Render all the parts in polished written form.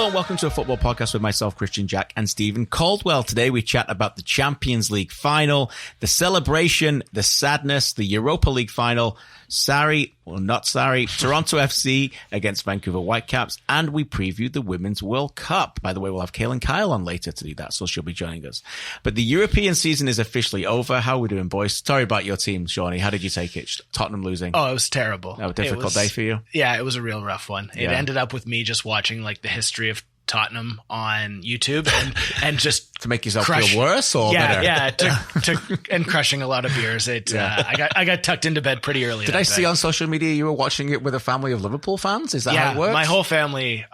Hello and welcome to a football podcast with myself, Christian Jack, and Stephen Caldwell. Today we chat about the Champions League final, the celebration, the sadness, the Europa League final, Sarri, or not Sarri, Toronto FC against Vancouver Whitecaps, and we previewed the Women's World Cup. By the way, we'll have Kale and Kyle on later to do that, so she'll be joining us. But the European season is officially over. How are we doing, boys? Sorry about your team, Shawnee. How did you take it? Tottenham losing. Oh, it was terrible. A difficult day for you? Yeah, it was a real rough one. It ended up with me just watching like the history of Tottenham on YouTube and just to make yourself feel worse or better? Yeah, and crushing a lot of beers. I got tucked into bed pretty early. Did I see on social media you were watching it with a family of Liverpool fans? Is that how it works? My whole family,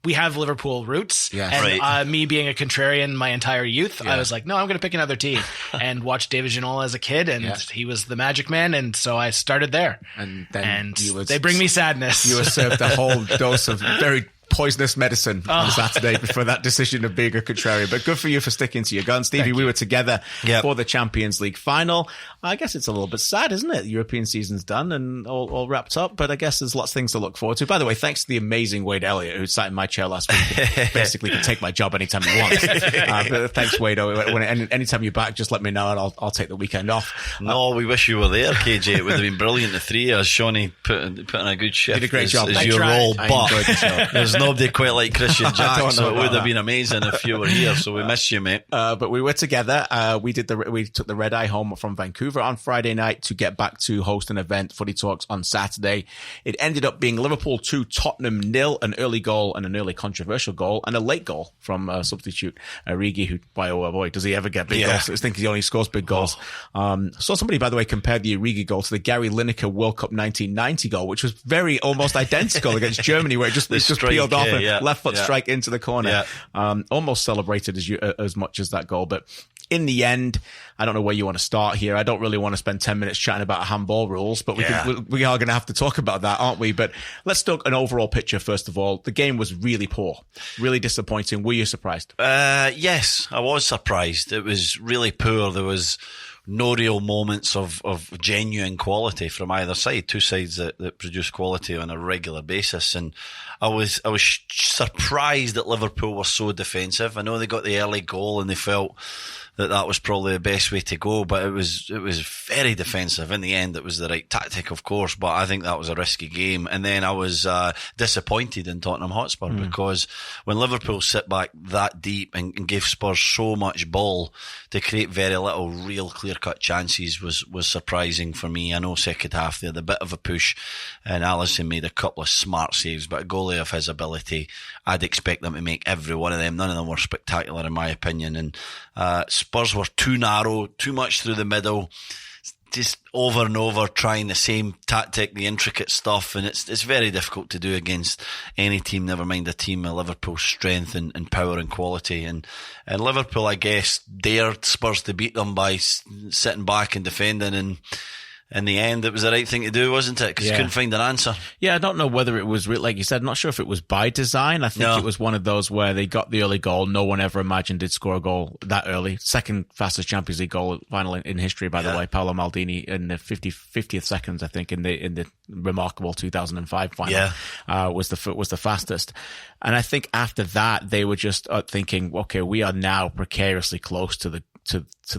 we have Liverpool roots. Yes. And me being a contrarian my entire youth, I was like, no, I'm going to pick another team and watch David Ginola as a kid, and he was the magic man, and so I started there. And then they bring me sadness. You were served a whole dose of very poisonous medicine on Saturday for that decision of being a contrarian. But good for you for sticking to your guns. Stevie, we were together for the Champions League final. I guess it's a little bit sad, isn't it? The European season's done and all wrapped up, but I guess there's lots of things to look forward to. By the way, thanks to the amazing Wade Elliott, who sat in my chair last week, basically can take my job anytime he wants. But thanks, Wade. Anytime you're back, just let me know and I'll take the weekend off. No, we wish you were there, KJ. It would have been brilliant, the three of us. Shawnee put in a good shift. Did a great job. As your role, but there's nobody quite like Christian Jack, so it would have been amazing if you were here. So we miss you, mate. But we were together. We took the red eye home from Vancouver on Friday night to get back to host an event, Footy Talks, on Saturday. It ended up being Liverpool 2, Tottenham 0, an early goal and an early controversial goal, and a late goal from substitute Origi, who, boy, does he ever get big goals. I think he only scores big goals. Saw somebody, by the way, compared the Origi goal to the Gary Lineker World Cup 1990 goal, which was very almost identical against Germany, where it just peeled off and left foot strike into the corner. Almost celebrated as much as that goal. But in the end, I don't know where you want to start here. I don't really want to spend 10 minutes chatting about handball rules, but we are going to have to talk about that, aren't we? But let's talk an overall picture first of all. The game was really poor, really disappointing. Were you surprised? Yes, I was surprised. It was really poor. There was no real moments of genuine quality from either side. Two sides that produce quality on a regular basis, and I was surprised that Liverpool were so defensive. I know they got the early goal and they felt that was probably the best way to go, but it was very defensive. In the end, it was the right tactic, of course, but I think that was a risky game. And then I was disappointed in Tottenham Hotspur because when Liverpool sit back that deep and give Spurs so much ball to create very little real clear-cut chances was surprising for me. I know second half they had a bit of a push and Alisson made a couple of smart saves, but a goalie of his ability, I'd expect them to make every one of them. None of them were spectacular in my opinion, and Spurs were too narrow, too much through the middle, just over and over trying the same tactic, the intricate stuff, and it's very difficult to do against any team, never mind a team of Liverpool's strength and power and quality. And Liverpool, I guess, dared Spurs to beat them by sitting back and defending, and in the end, it was the right thing to do, wasn't it? Because you couldn't find an answer. Yeah, I don't know whether it was, like you said, I'm not sure if it was by design. I think it was one of those where they got the early goal. No one ever imagined they'd score a goal that early. Second fastest Champions League goal final in history, by the way. Paolo Maldini in the 50th seconds, I think, in the remarkable 2005 final was the fastest. And I think after that, they were just thinking, okay, we are now precariously close to the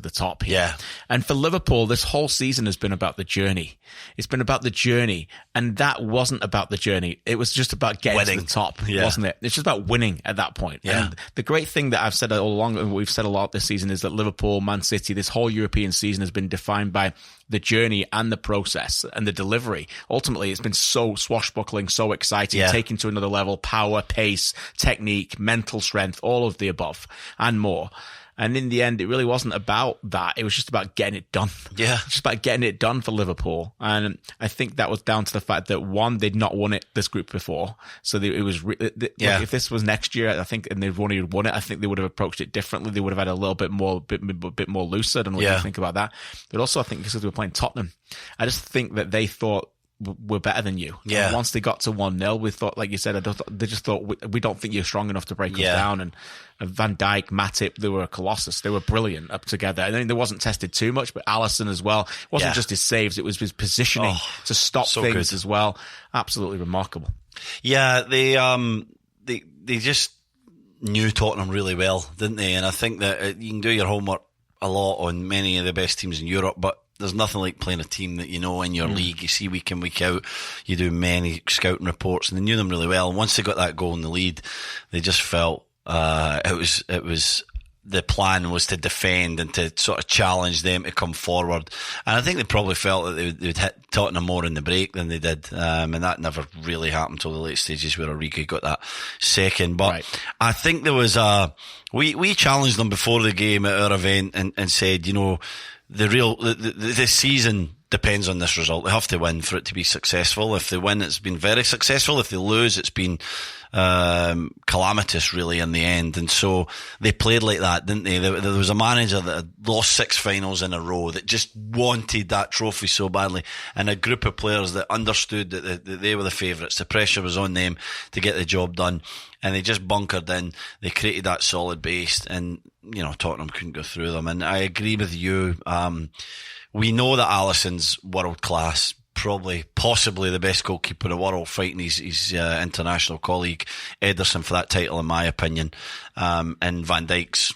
top here. Yeah. And for Liverpool, this whole season has been about the journey. It's been about the journey. And that wasn't about the journey. It was just about getting to the top, wasn't it? It's just about winning at that point. Yeah. And the great thing that I've said all along, and we've said a lot this season, is that Liverpool, Man City, this whole European season has been defined by the journey and the process and the delivery. Ultimately, it's been so swashbuckling, so exciting, taken to another level, power, pace, technique, mental strength, all of the above and more. And in the end, it really wasn't about that. It was just about getting it done. Yeah. Just about getting it done for Liverpool. And I think that was down to the fact that, one, they'd not won this group before. So it was, like if this was next year, I think, and they'd won it, I think they would have approached it differently. They would have had a little bit more looser. I don't know what you think about that. But also, I think because they were playing Tottenham, I just think that they thought, we're better than you. Yeah. And once they got to 1-0, we thought, like you said, they just thought, we don't think you're strong enough to break us down. And Van Dijk, Matip, they were a colossus. They were brilliant up together. I think they wasn't tested too much, but Alisson as well. It wasn't just his saves, it was his positioning to stop things as well. Absolutely remarkable. Yeah, they just knew Tottenham really well, didn't they? And I think that you can do your homework a lot on many of the best teams in Europe, but there's nothing like playing a team that you know in your league. You see week in, week out. You do many scouting reports, and they knew them really well. And once they got that goal in the lead, they just felt it was the plan was to defend and to sort of challenge them to come forward. And I think they probably felt that they would hit Tottenham more in the break than they did. And that never really happened until the late stages where Origi got that second. But I think there was we challenged them before the game at our event and said, you know, the season depends on this result. They have to win for it to be successful. If they win, it's been very successful. If they lose, it's been calamitous really in the end. And so they played like that, didn't they? There was a manager that had lost 6 finals in a row that just wanted that trophy so badly, and a group of players that understood that they were the favourites. The pressure was on them to get the job done, and they just bunkered in. They created that solid base, and you know, Tottenham couldn't go through them. And I agree with you. We know that Alisson's world class, possibly the best goalkeeper in the world, fighting his international colleague Ederson for that title, in my opinion. And Van Dijk's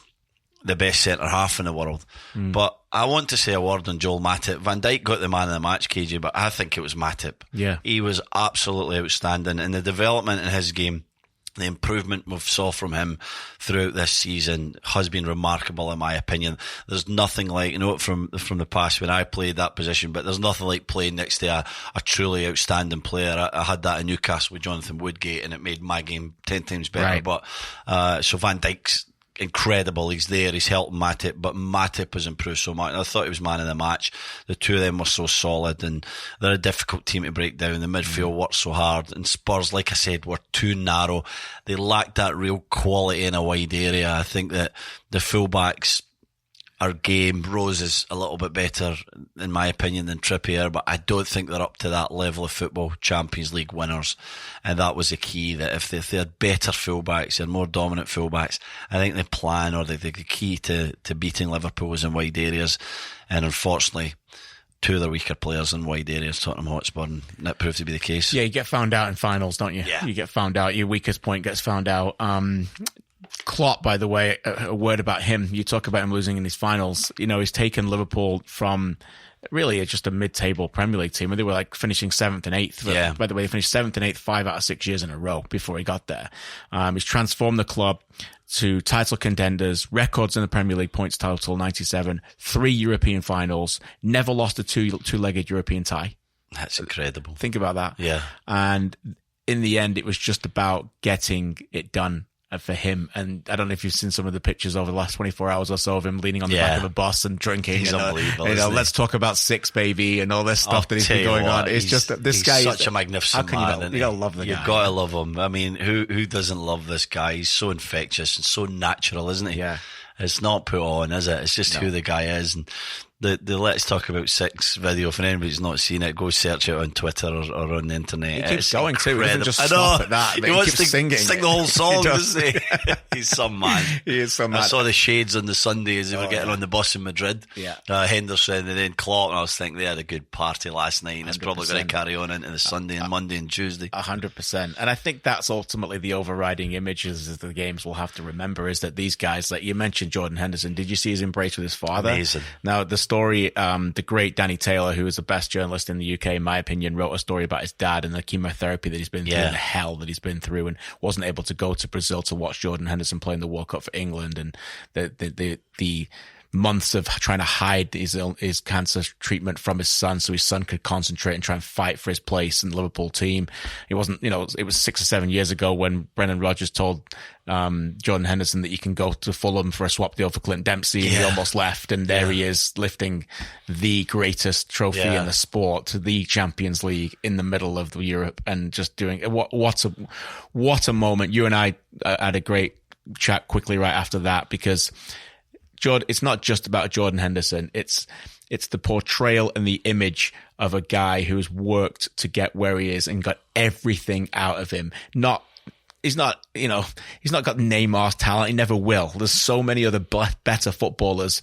the best centre half in the world. But I want to say a word on Joel Matip. Van Dijk got the man of the match, KJ, but I think it was Matip. Yeah, he was absolutely outstanding, and the development in his game, the improvement we've saw from him throughout this season has been remarkable, in my opinion. There's nothing like, you know, from the past when I played that position, but there's nothing like playing next to a truly outstanding player. I had that in Newcastle with Jonathan Woodgate, and it made my game 10 times better. Right. But so Van Dijk's incredible. He's there. He's helping Matip, but Matip has improved so much. I thought he was man of the match. The two of them were so solid, and they're a difficult team to break down. The midfield worked so hard, and Spurs, like I said, were too narrow. They lacked that real quality in a wide area. I think that the fullbacks, our game, Rose is a little bit better, in my opinion, than Trippier, but I don't think they're up to that level of football Champions League winners. And that was the key, that if they had better fullbacks and more dominant fullbacks, I think the plan or the key to beating Liverpool was in wide areas. And unfortunately, two of their weaker players in wide areas, Tottenham Hotspur, and that proved to be the case. Yeah, you get found out in finals, don't you? Yeah. You get found out. Your weakest point gets found out. Klopp, by the way, a word about him. You talk about him losing in his finals. You know, he's taken Liverpool from really just a mid-table Premier League team, and they were like finishing 7th and 8th. Yeah. By the way, they finished 7th and 8th 5 out of 6 years in a row before he got there. He's transformed the club to title contenders, records in the Premier League, points total 97, 3 European finals, never lost a two-legged European tie. That's incredible. Think about that. Yeah. And in the end, it was just about getting it done for him. And I don't know if you've seen some of the pictures over the last 24 hours or so of him leaning on the back of a bus and drinking. He's unbelievable. Let's talk about Six, baby, and all this stuff that he's been going on. It's just this guy. He's such a magnificent man. You gotta love the guy. You've got to love him. I mean, who doesn't love this guy? He's so infectious and so natural, isn't he? Yeah. It's not put on, is it? It's just who the guy is. And the Let's Talk About Six video, for anybody's not seen it, go search it on Twitter or on the internet. He keeps going too. He doesn't just I know. stop at that. He wants to sing the whole song, doesn't he? He's some man. He is some man. I saw the shades on the Sunday as they were getting on the bus in Madrid. Yeah. Henderson and then Klopp, and I was thinking they had a good party last night, and it's probably going to carry on into the Sunday and Monday and Tuesday. 100%. And I think that's ultimately the overriding image as the games will have to remember, is that these guys, like you mentioned Jordan Henderson, did you see his embrace with his father? Amazing. Now, the story, the great Danny Taylor, who is the best journalist in the UK, in my opinion, wrote a story about his dad and the chemotherapy that he's been through and the hell that he's been through, and wasn't able to go to Brazil to watch Jordan Henderson play in the World Cup for England, and the months of trying to hide his cancer treatment from his son so his son could concentrate and try and fight for his place in the Liverpool team. It wasn't, it was 6 or 7 years ago when Brendan Rodgers told Jordan Henderson that you can go to Fulham for a swap deal for Clint Dempsey, and he almost left, and there he is lifting the greatest trophy in the sport, the Champions League, in the middle of Europe, and just doing what a moment. You and I had a great chat quickly right after that, because it's not just about Jordan Henderson. It's the portrayal and the image of a guy who's worked to get where he is and got everything out of him. Not he's not got Neymar's talent. He never will. There's so many other better footballers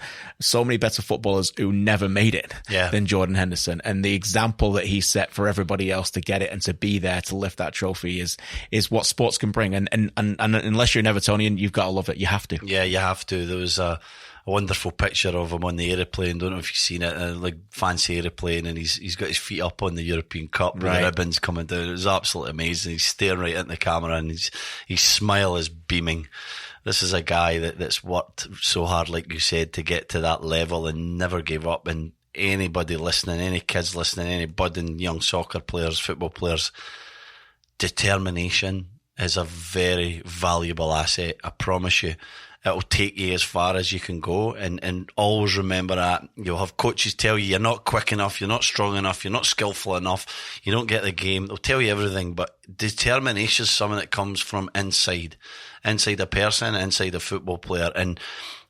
who never made it than Jordan Henderson. And the example that he set for everybody else to get it and to be there to lift that trophy is what sports can bring. And unless you're an Evertonian, you've got to love it. You have to. Yeah, you have to. There was a wonderful picture of him on the aeroplane. Don't know if you've seen it, like fancy aeroplane, and he's got his feet up on the European Cup with the ribbons coming down. It was absolutely amazing. He's staring right at the camera, and his smile is beaming. This is a guy that's worked so hard, like you said, to get to that level and never gave up. And anybody listening, any kids listening, any budding young soccer players, football players, determination is a very valuable asset. I promise you. It'll take you as far as you can go, and always remember that. You'll have coaches tell you you're not quick enough, you're not strong enough, you're not skillful enough, you don't get the game. They'll tell you everything, but determination is something that comes from inside a person, inside a football player, and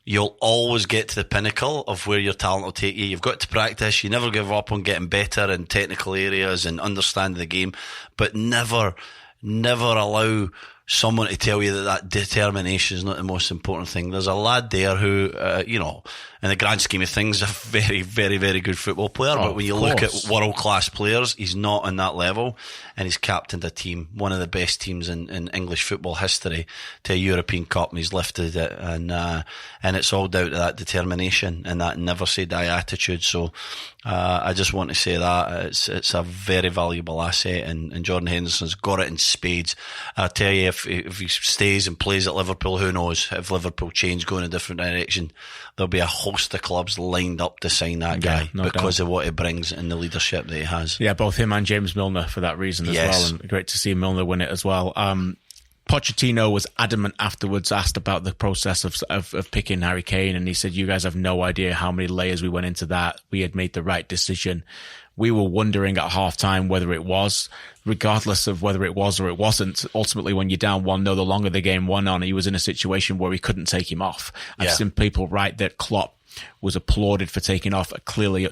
you'll always get to the pinnacle of where your talent will take you. You've got to practice. You never give up on getting better in technical areas and understanding the game, but never allow someone to tell you that determination is not the most important thing. There's a lad there who, in the grand scheme of things, is a very, very, very good football player. But when you look at world-class players, he's not on that level. And he's captained a team, one of the best teams in English football history, to a European Cup, and he's lifted it. And it's all down to that determination and that never-say-die attitude. So I just want to say that it's a very valuable asset, and Jordan Henderson's got it in spades. I tell you, if he stays and plays at Liverpool, who knows? If Liverpool change, go in a different direction, there'll be a host of clubs lined up to sign that guy because of what he brings and the leadership that he has. Yeah, both him and James Milner for that reason as well, and great to see Milner win it as well. Pochettino was adamant afterwards, asked about the process of picking Harry Kane, and he said, "You guys have no idea how many layers we went into that. We had made the right decision. We were wondering at halftime whether it was, regardless of whether it was or it wasn't. Ultimately, when you're down 1-0, the longer the game went on, he was in a situation where he couldn't take him off. I've seen people write that Klopp was applauded for taking off a clearly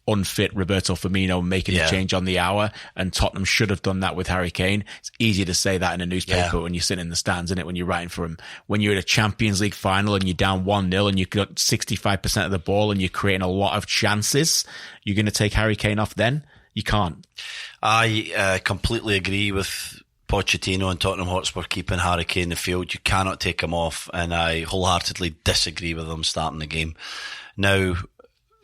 unfit Roberto Firmino, making the change on the hour, and Tottenham should have done that with Harry Kane. It's easy to say that in a newspaper when you sit in the stands, isn't it, when you're writing for him. When you're at a Champions League final and you're down 1-0 and you've got 65% of the ball and you're creating a lot of chances, you're going to take Harry Kane off then? You can't. I completely agree with Pochettino and Tottenham Hotspur keeping Harry Kane in the field. You cannot take him off, and I wholeheartedly disagree with them starting the game. Now,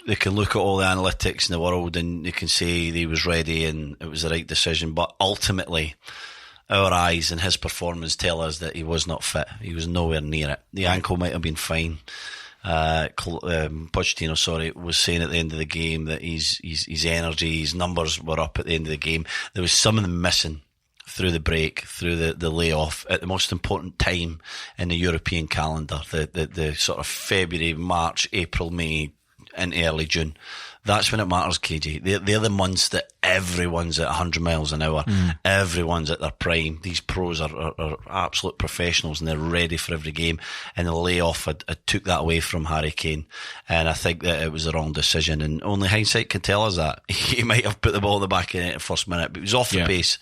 they can look at all the analytics in the world and they can say he was ready and it was the right decision, but ultimately our eyes and his performance tell us that he was not fit. He was nowhere near it. The ankle might have been fine. Pochettino, was saying at the end of the game that his energy, his numbers were up at the end of the game. There was some of them missing through the break, through the layoff at the most important time in the European calendar, the sort of February, March, April, May, into early June. That's when it matters, KJ. They're the months that everyone's at 100 miles an hour. Everyone's at their prime. These pros are absolute professionals and they're ready for every game. And the layoff had took that away from Harry Kane. And I think that it was the wrong decision. And only hindsight can tell us that. He might have put the ball in the back of the net at the first minute, but he was off the pace.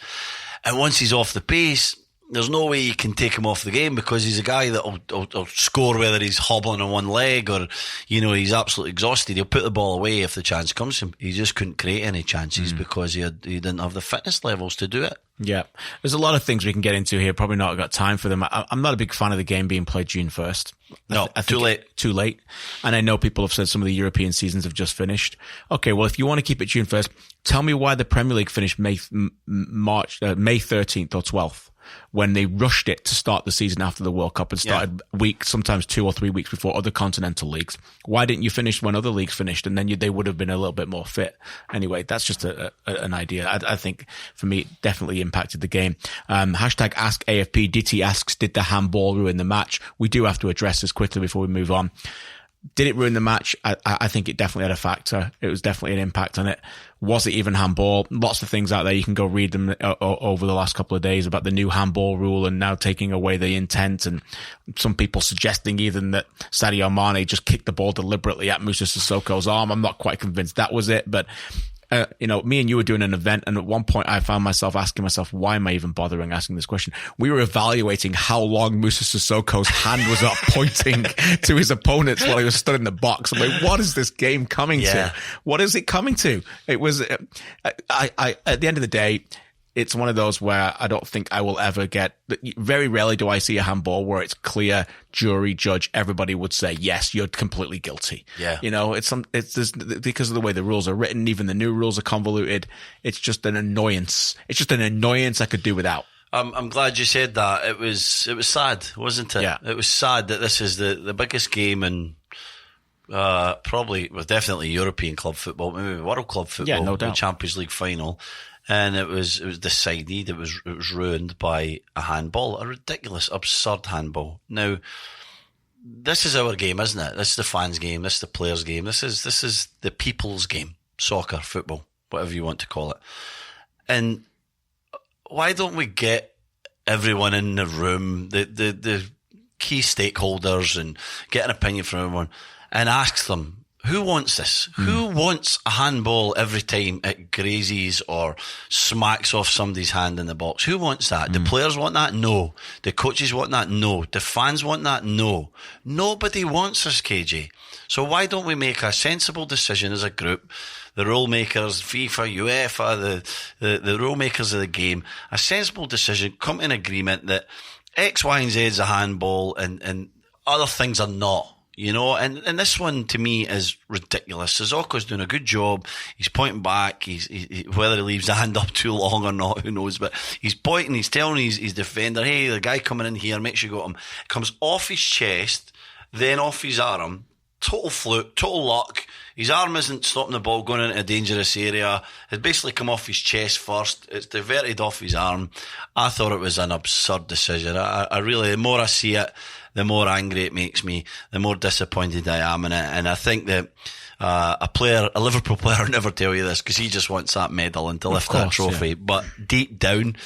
And once he's off the pace, there's no way you can take him off the game because he's a guy that'll score whether he's hobbling on one leg or, he's absolutely exhausted. He'll put the ball away if the chance comes to him. He just couldn't create any chances because he didn't have the fitness levels to do it. Yeah. There's a lot of things we can get into here. Probably not got time for them. I'm not a big fan of the game being played June 1st. No, too late. Too late. And I know people have said some of the European seasons have just finished. Okay, well, if you want to keep it June 1st, tell me why the Premier League finished May 13th or 12th. When they rushed it to start the season after the World Cup and started sometimes 2 or 3 weeks before other continental leagues. Why didn't you finish when other leagues finished and then they would have been a little bit more fit? Anyway, that's just an idea. I think for me, it definitely impacted the game. Hashtag Ask AFP. DT asks, did the handball ruin the match? We do have to address this quickly before we move on. Did it ruin the match? I think it definitely had a factor. It was definitely an impact on it. Was it even handball? Lots of things out there. You can go read them over the last couple of days about the new handball rule and now taking away the intent, and some people suggesting even that Sadio Mane just kicked the ball deliberately at Moussa Sissoko's arm. I'm not quite convinced that was it, but me and you were doing an event, and at one point I found myself asking myself, why am I even bothering asking this question? We were evaluating how long Musa Sissoko's hand was up pointing to his opponents while he was stood in the box. I'm like, what is this game coming to? What is it coming to? It was, I at the end of the day, it's one of those where I don't think I will ever get, very rarely do I see a handball where it's clear, jury, judge, everybody would say, yes, you're completely guilty. Yeah. It's just because of the way the rules are written, even the new rules are convoluted. It's just an annoyance. It's just an annoyance I could do without. I'm glad you said that. It was sad, wasn't it? Yeah. It was sad that this is the biggest game in, definitely European club football, maybe world club football. Yeah, no doubt. The Champions League final. And it was decided, it was ruined by a handball, a ridiculous, absurd handball. Now, this is our game, isn't it? This is the fans' game. This is the players' game. This is the people's game. Soccer, football, whatever you want to call it. And why don't we get everyone in the room, the key stakeholders, and get an opinion from everyone, and ask them, who wants this? Who wants a handball every time it grazes or smacks off somebody's hand in the box? Who wants that? The players want that? No. The coaches want that? No. The fans want that? No. Nobody wants this, KJ. So why don't we make a sensible decision as a group, the rule makers, FIFA, UEFA, the rule makers of the game, a sensible decision, come to an agreement that X, Y, and Z is a handball and other things are not. And this one to me is ridiculous. Sissoko's doing a good job. He's pointing back. He's whether he leaves the hand up too long or not, who knows? But he's pointing. He's telling his defender, "Hey, the guy coming in here, make sure you got him." It comes off his chest, then off his arm. Total fluke, total luck. His arm isn't stopping the ball going into a dangerous area. It's basically come off his chest first. It's diverted off his arm. I thought it was an absurd decision. I really, the more I see it, the more angry it makes me, the more disappointed I am in it. And I think that a Liverpool player will never tell you this because he just wants that medal and to lift that trophy. Yeah. But deep down,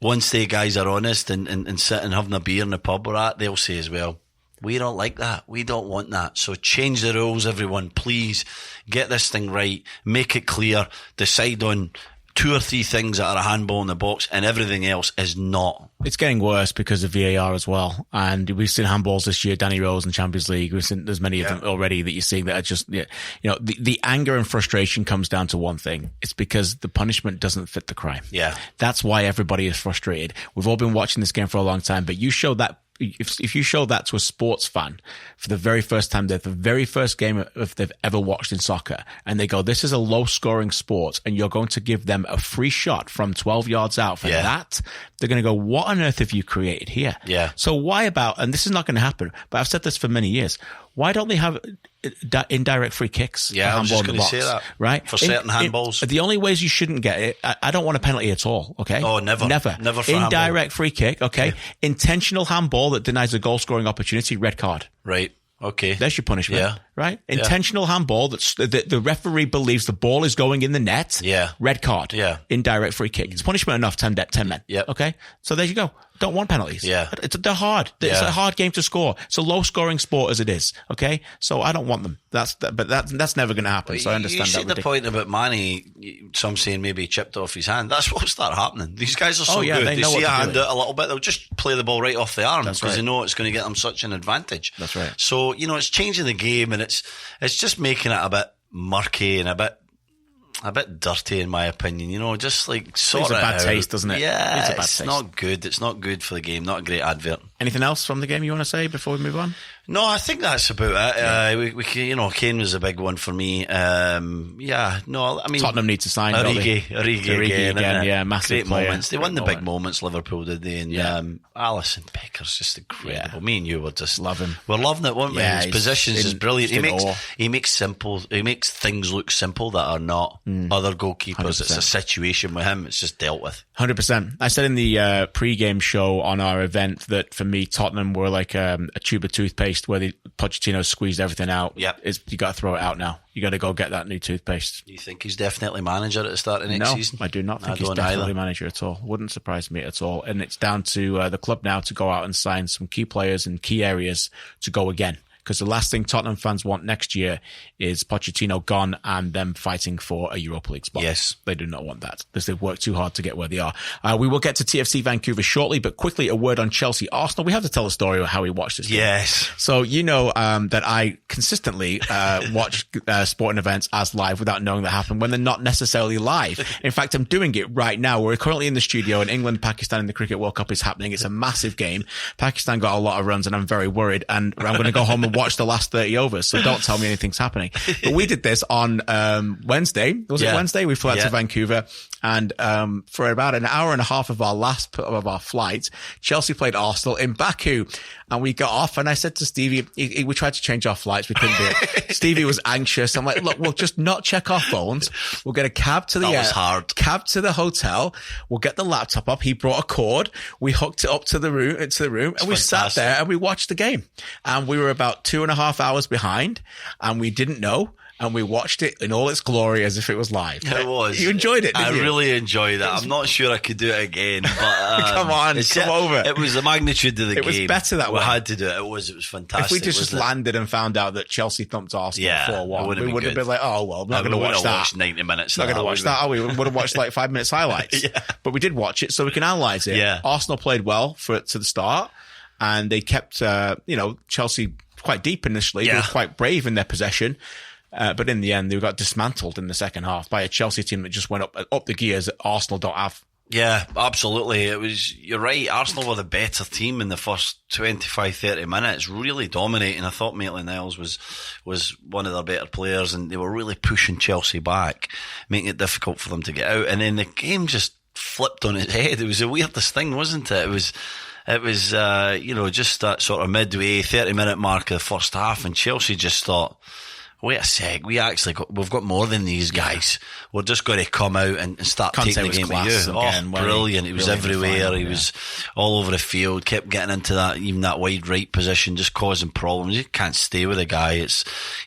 once the guys are honest and sitting having a beer in the pub or that, they'll say as well, we don't like that. We don't want that. So change the rules, everyone. Please get this thing right. Make it clear. Decide on 2 or 3 things that are a handball in the box and everything else is not. It's getting worse because of VAR as well. And we've seen handballs this year, Danny Rose in Champions League. We've seen there's many of them already that you're seeing that are just, the anger and frustration comes down to one thing. It's because the punishment doesn't fit the crime. Yeah. That's why everybody is frustrated. We've all been watching this game for a long time, but you show that, if you show that to a sports fan for the very first time, the very first game they've ever watched in soccer, and they go, this is a low scoring sport, and you're going to give them a free shot from 12 yards out for that, they're going to go, what on earth have you created here? Yeah. So why about, and this is not going to happen, but I've said this for many years, why don't they have indirect free kicks? Yeah, I was just going to say that. Right? For certain handballs. The only ways you shouldn't get it, I don't want a penalty at all, okay? Oh, never. Never for indirect handball. Free kick, okay? Yeah. Intentional handball that denies a goal-scoring opportunity, red card. Right. Okay. There's your punishment, right? Intentional handball that the referee believes the ball is going in the net, red card, indirect free kick. It's punishment enough, 10 men, okay? So there you go. Don't want penalties. Yeah. They're hard. It's a hard game to score. It's a low-scoring sport as it is, okay? So I don't want them. But that's never going to happen, so I understand that. You see the point about Manny, some saying maybe he chipped off his hand. That's what'll start happening. These guys are so good. They see a hand out a little bit, they'll just play the ball right off the arm because they know it's going to get them such an advantage. That's right. So, it's changing the game and it's just making it a bit murky and a bit dirty in my opinion, just like sort of a bad taste, doesn't it? Yeah, it's a bad taste. Not good. It's not good for the game. Not a great advert. Anything else from the game you want to say before we move on? No, I think that's about it. Kane was a big one for me. Tottenham need to sign Origi again. Massive great player. Moments. They won the big moments. Liverpool did they? And Alisson Becker's just incredible. Me and you were just love him. We're loving it, weren't we? His positions is brilliant. He makes things look simple that are not. Other goalkeepers, 100%. It's a situation with him. It's just dealt with. 100%. I said in the pre-game show on our event that for me, Tottenham were like a tube of toothpaste where Pochettino squeezed everything out. Yep. You got to throw it out now. You got to go get that new toothpaste. You think he's definitely manager at the start of next season? No, I do not think he's definitely manager at all. Wouldn't surprise me at all. And it's down to the club now to go out and sign some key players in key areas to go again. because the last thing Tottenham fans want next year is Pochettino gone and them fighting for a Europa League spot. Yes. They do not want that because they've worked too hard to get where they are. We will get to TFC Vancouver shortly, but quickly a word on Chelsea Arsenal. We have to tell a story of how we watched this game. Yes. So you know that I consistently watch sporting events as live without knowing that happened when they're not necessarily live. In fact, I'm doing it right now. We're currently in the studio and England-Pakistan in the Cricket World Cup is happening. It's a massive game. Pakistan got a lot of runs and I'm very worried, and I'm going to go home and watch the last 30 overs. So don't tell me anything's happening. But we did this on Wednesday. Was it Wednesday? We flew out to Vancouver, and for about an hour and a half of our flight, Chelsea played Arsenal in Baku, and we got off. And I said to Stevie, we tried to change our flights, we couldn't do it. Stevie was anxious. I'm like, look, we'll just not check our phones. We'll get a cab to cab to the hotel. We'll get the laptop up. He brought a cord. We hooked it up to the room, and we sat there and we watched the game. And we were about 2.5 hours behind, and we didn't know. And we watched it in all its glory as if it was live. It was. You enjoyed it, didn't you? I really enjoyed it. I'm not sure I could do it again, but come on, come over. It was the magnitude of the game. It was better that way. We had to do it. It was fantastic. If we just landed and found out that Chelsea thumped Arsenal 4-1, we would have been like, oh, well, we're not going to watch that. Watched 90 minutes. Not going to watch that, are we? We would have watched like 5 minutes highlights. But we did watch it, so we can analyse it. Yeah. Arsenal played well to the start, and they kept, Chelsea quite deep initially. They were quite brave in their possession. But in the end, they got dismantled in the second half by a Chelsea team that just went up the gears that Arsenal don't have. Yeah, absolutely. You're right. Arsenal were the better team in the first 25, 30 minutes, really dominating. I thought Maitland-Niles was one of their better players, and they were really pushing Chelsea back, making it difficult for them to get out. And then the game just flipped on its head. It was the weirdest thing, wasn't it? It was just that sort of midway 30-minute mark of the first half, and Chelsea just thought, wait a sec, we've got more than these guys. We're just going to come out and start taking the game to you. Again, brilliant. He was everywhere. He was all over the field, kept getting into that wide right position, just causing problems. You can't stay with the guy.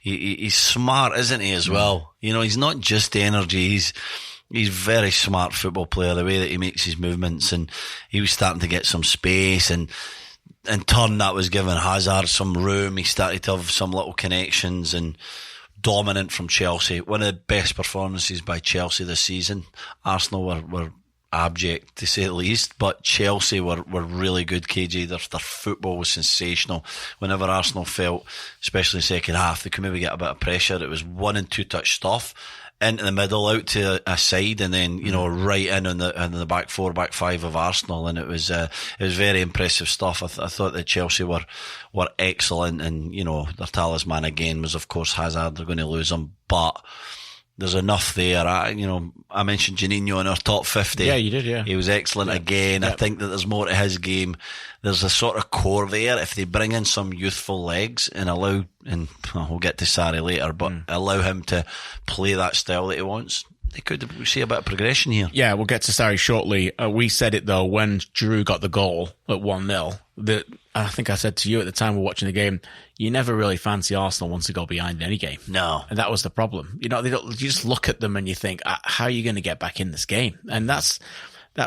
He's smart, isn't he, as well? You know, he's not just energy. He's very smart football player, the way that he makes his movements, and he was starting to get some space, and in turn that was giving Hazard some room. He started to have some little connections, and dominant from Chelsea. One of the best performances by Chelsea this season. Arsenal were abject, to say the least, but Chelsea were really good, KJ. Their football was sensational. Whenever Arsenal felt, especially in the second half, they could maybe get a bit of pressure. It was 1 and 2 touch stuff into the middle, out to a side, and then right in on the back 4, back 5 of Arsenal, and it was very impressive stuff. I thought that Chelsea were excellent, and their talisman again was of course Hazard. They're going to lose him, but there's enough there. I mentioned Juninho in our top 50. Yeah, you did, yeah. He was excellent again. Yep. I think that there's more to his game. There's a sort of core there. If they bring in some youthful legs and we'll get to Sarri later, but allow him to play that style that he wants, they could see a bit of progression here. Yeah, we'll get to Sarri shortly. We said it though, when Giroud got the goal at 1-0, that I think I said to you at the time we were watching the game, you never really fancy Arsenal once they go behind in any game. No. And that was the problem. You just look at them and you think, how are you going to get back in this game? And that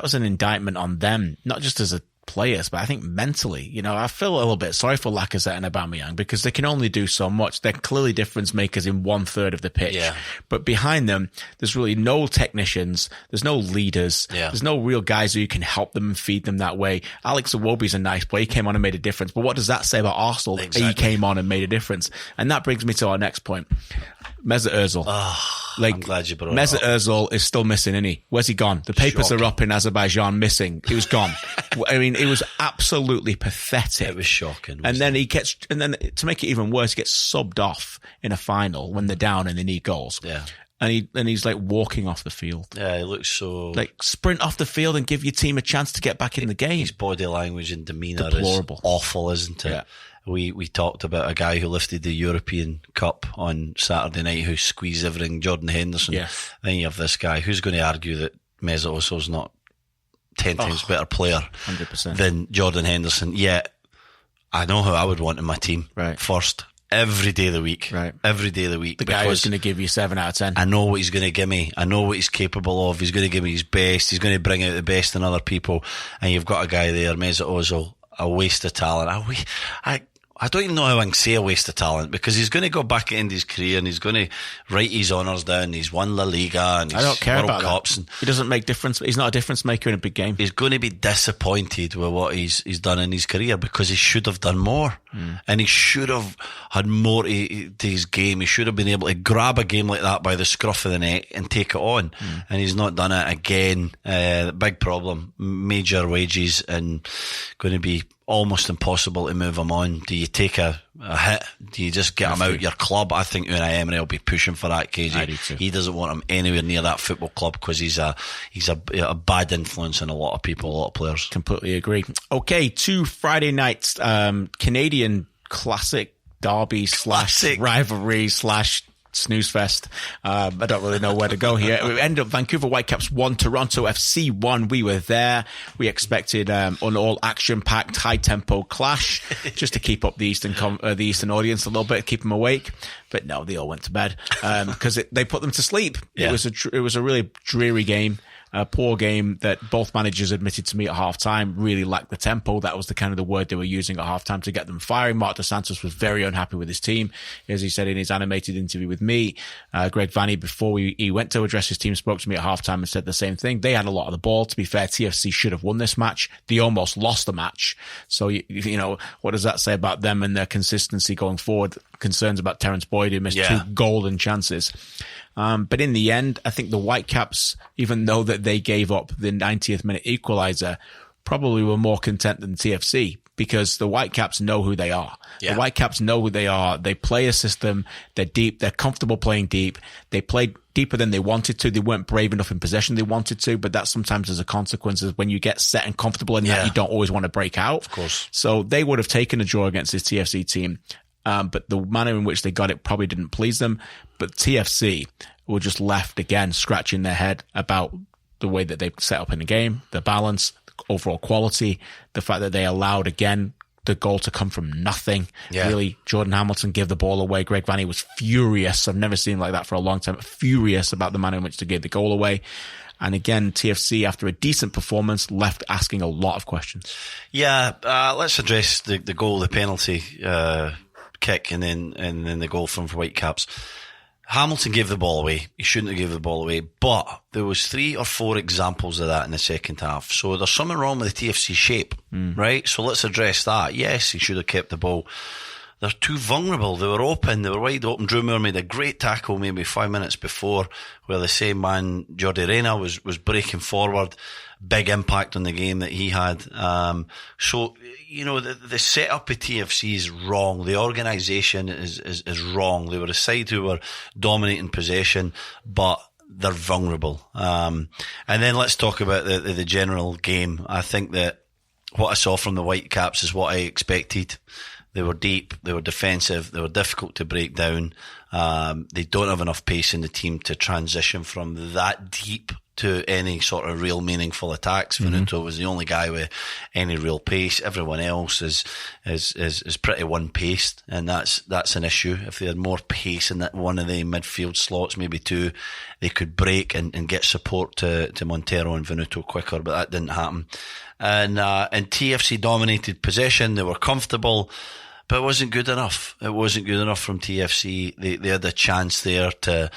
was an indictment on them, not just as a players, but I think mentally, I feel a little bit sorry for Lacazette and Aubameyang because they can only do so much. They're clearly difference makers in 1/3 of the pitch. Yeah. But behind them, there's really no technicians. There's no leaders. Yeah. There's no real guys who can help them and feed them that way. Alex Iwobi's a nice player. He came on and made a difference. But what does that say about Arsenal? Exactly. He came on and made a difference. And that brings me to our next point. Mesut Ozil. I'm glad you brought it up. Mesut Ozil is still missing, isn't he? Where's he gone? The papers are up in Azerbaijan missing. He was gone. I mean, it was absolutely pathetic. It was shocking. And then to make it even worse, he gets subbed off in a final when they're down and they need goals. Yeah. And he's like walking off the field. Yeah, he looks so... Like, sprint off the field and give your team a chance to get back in the game. His body language and demeanour Deplorable. Is awful, isn't it? Yeah. We talked about a guy who lifted the European Cup on Saturday night who squeezed everything, Jordan Henderson. Yeah. Then you have this guy who's going to argue that Mesut Ozil's not 10 times better player 100%. Than Jordan Henderson. Yet, I know who I would want in my team first. Every day of the week. Right. Every day of the week. The guy who's going to give you 7 out of 10. I know what he's going to give me. I know what he's capable of. He's going to give me his best. He's going to bring out the best in other people. And you've got a guy there, Mesut Ozil, a waste of talent. I don't even know how I can say a waste of talent, because he's going to go back at the end of his career and he's going to write his honours down. He's won La Liga and he's I don't care World about Cups. That. And he doesn't make difference. He's not a difference maker in a big game. He's going to be disappointed with what he's done in his career, because he should have done more. And he should have had more to his game. He should have been able to grab a game like that by the scruff of the neck and take it on. And he's not done it again. Big problem. Major wages, and going to be almost impossible to move him on. Do you take a hit? Do you just get him out your club? I think Unai Emery will be pushing for that, KJ. He doesn't want him anywhere near that football club, because he's a bad influence on a lot of people, a lot of players. Completely agree. Okay, 2 Friday nights, Canadian classic derby / rivalry / snooze fest. I don't really know where to go here. We ended up Vancouver Whitecaps 1, Toronto FC 1. We were there. We expected an all action-packed, high-tempo clash just to keep up the Eastern audience a little bit, keep them awake. But no, they all went to bed because they put them to sleep. Yeah. It was a really dreary game. A poor game that both managers admitted to me at half-time really lacked the tempo. That was the kind of the word they were using at half-time to get them firing. Mark Dos Santos was very unhappy with his team. As he said in his animated interview with me, Greg Vanney, before he went to address his team, spoke to me at half-time and said the same thing. They had a lot of the ball. To be fair, TFC should have won this match. They almost lost the match. So, you know, what does that say about them and their consistency going forward? Concerns about Terence Boyd, who missed 2 golden chances. But in the end, I think the Whitecaps, even though that they gave up the 90th minute equaliser, probably were more content than TFC, because the Whitecaps know who they are. Yeah. The Whitecaps know who they are. They play a system. They're deep. They're comfortable playing deep. They played deeper than they wanted to. They weren't brave enough in possession they wanted to, but that sometimes is a consequence of when you get set and comfortable in that, you don't always want to break out. Of course. So they would have taken a draw against this TFC team. But the manner in which they got it probably didn't please them. But TFC were just left again scratching their head about the way that they set up in the game, the balance, the overall quality, the fact that they allowed again the goal to come from nothing. Yeah. Really, Jordan Hamilton gave the ball away. Greg Vanney was furious. I've never seen him like that for a long time. Furious about the manner in which they gave the goal away. And again, TFC, after a decent performance, left asking a lot of questions. Yeah, let's address the goal, the penalty kick, and then the goal from Whitecaps. Hamilton gave the ball away. He shouldn't have gave the ball away, but there was 3 or 4 examples of that in the second half. So there's something wrong with the TFC shape, right? So let's address that. Yes, he should have kept the ball. They're too vulnerable. They were open. They were wide open. Drew Moore made a great tackle maybe 5 minutes before, where the same man, Jordi Reyna, was breaking forward. Big impact on the game that he had. So, you know, the setup of TFC is wrong. The organisation is wrong. They were a side who were dominating possession, but they're vulnerable. And then let's talk about the general game. I think that what I saw from the Whitecaps is what I expected. They were deep, they were defensive, they were difficult to break down. They don't have enough pace in the team to transition from that deep to any sort of real meaningful attacks. Venuto was the only guy with any real pace. Everyone else is pretty one-paced, and that's an issue. If they had more pace in that one of the midfield slots, maybe 2, they could break and get support to Montero and Venuto quicker, but that didn't happen. And TFC dominated possession. They were comfortable, but it wasn't good enough. It wasn't good enough from TFC. They had a chance there to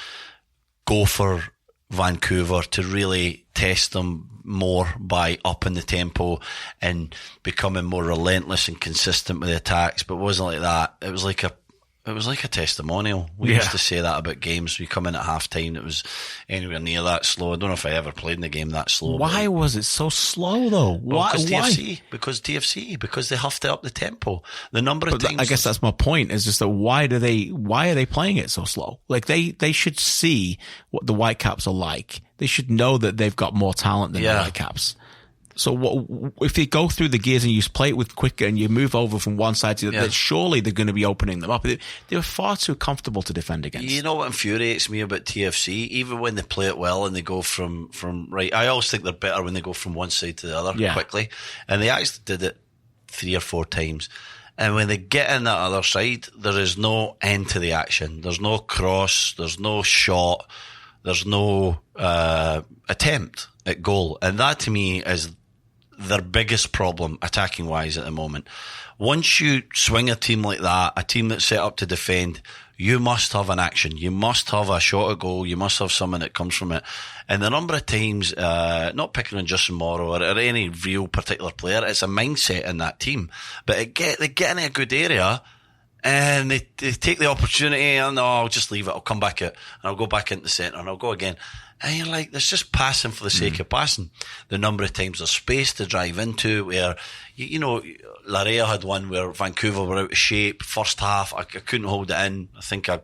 go for Vancouver, to really test them more by upping the tempo and becoming more relentless and consistent with the attacks, but it wasn't like that. It was like a testimonial. We used to say that about games. We come in at half time, it was anywhere near that slow. I don't know if I ever played in the game that slow. Why was it so slow though? Because TFC, because they have to up the tempo. The number of times. I guess that's my point, is just that why are they playing it so slow? Like they should see what the Whitecaps are like. They should know that they've got more talent than the Whitecaps. So if you go through the gears and you play it with quicker and you move over from one side to the other, surely they're going to be opening them up. They were far too comfortable to defend against. You know what infuriates me about TFC? Even when they play it well and they go from right, I always think they're better when they go from one side to the other quickly. And they actually did it 3 or 4 times. And when they get in that other side, there is no end to the action. There's no cross, there's no shot, there's no attempt at goal. And that to me is their biggest problem attacking wise at the moment. Once you swing a team like that, a team that's set up to defend, you must have an action. You must have a shot at goal. You must have something that comes from it. And the number of times, not picking on Justin Morrow or any real particular player, it's a mindset in that team. But they get in a good area and they take the opportunity and I'll just leave it. I'll come back out and I'll go back into the centre and I'll go again. And you're like, there's just passing for the sake of passing. The number of times there's space to drive into where, you know, Larea had one where Vancouver were out of shape. First half, I couldn't hold it in. I think I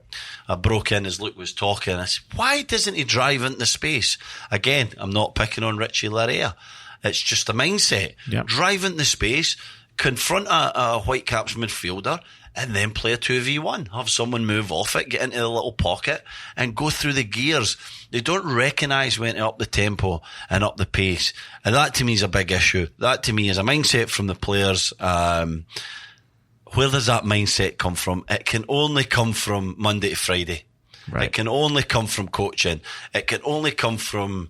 broke in as Luke was talking. I said, why doesn't he drive into space? Again, I'm not picking on Richie Larea. It's just a mindset. Yep. Drive into space, confront a Whitecaps midfielder, and then play a 2v1. Have someone move off it, get into the little pocket, and go through the gears. They don't recognise when to up the tempo and up the pace. And that to me is a big issue. That to me is a mindset from the players. Where does that mindset come from? It can only come from Monday to Friday. Right. It can only come from coaching. It can only come from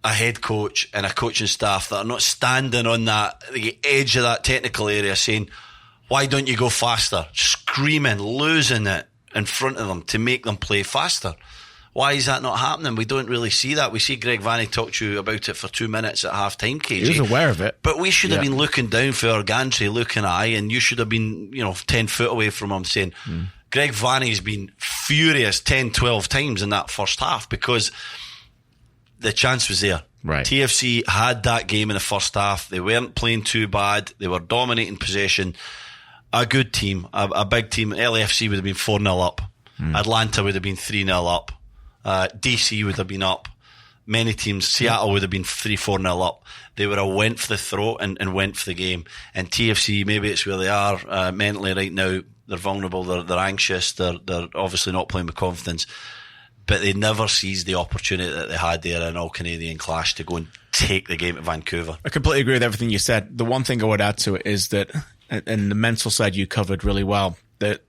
a head coach and a coaching staff that are not standing on the edge of that technical area saying, why don't you go faster? Screaming, losing it in front of them to make them play faster. Why is that not happening? We don't really see that. We see Greg Vanny talk to you about it for 2 minutes at half-time, KJ. He was aware of it. But we should have been looking down for our gantry, looking eye, and you should have been, 10 foot away from him saying, Greg Vanny's been furious 10, 12 times in that first half because the chance was there. Right. TFC had that game in the first half. They weren't playing too bad. They were dominating possession. A good team, a big team. LAFC would have been 4-0 up. Atlanta would have been 3-0 up. DC would have been up. Many teams, Seattle would have been 3-4-0 up. They would have went for the throat and went for the game. And TFC, maybe it's where they are mentally right now. They're vulnerable. They're anxious. They're obviously not playing with confidence. But they never seized the opportunity that they had there in an all-Canadian clash to go and take the game to Vancouver. I completely agree with everything you said. The one thing I would add to it is that, and the mental side you covered really well, that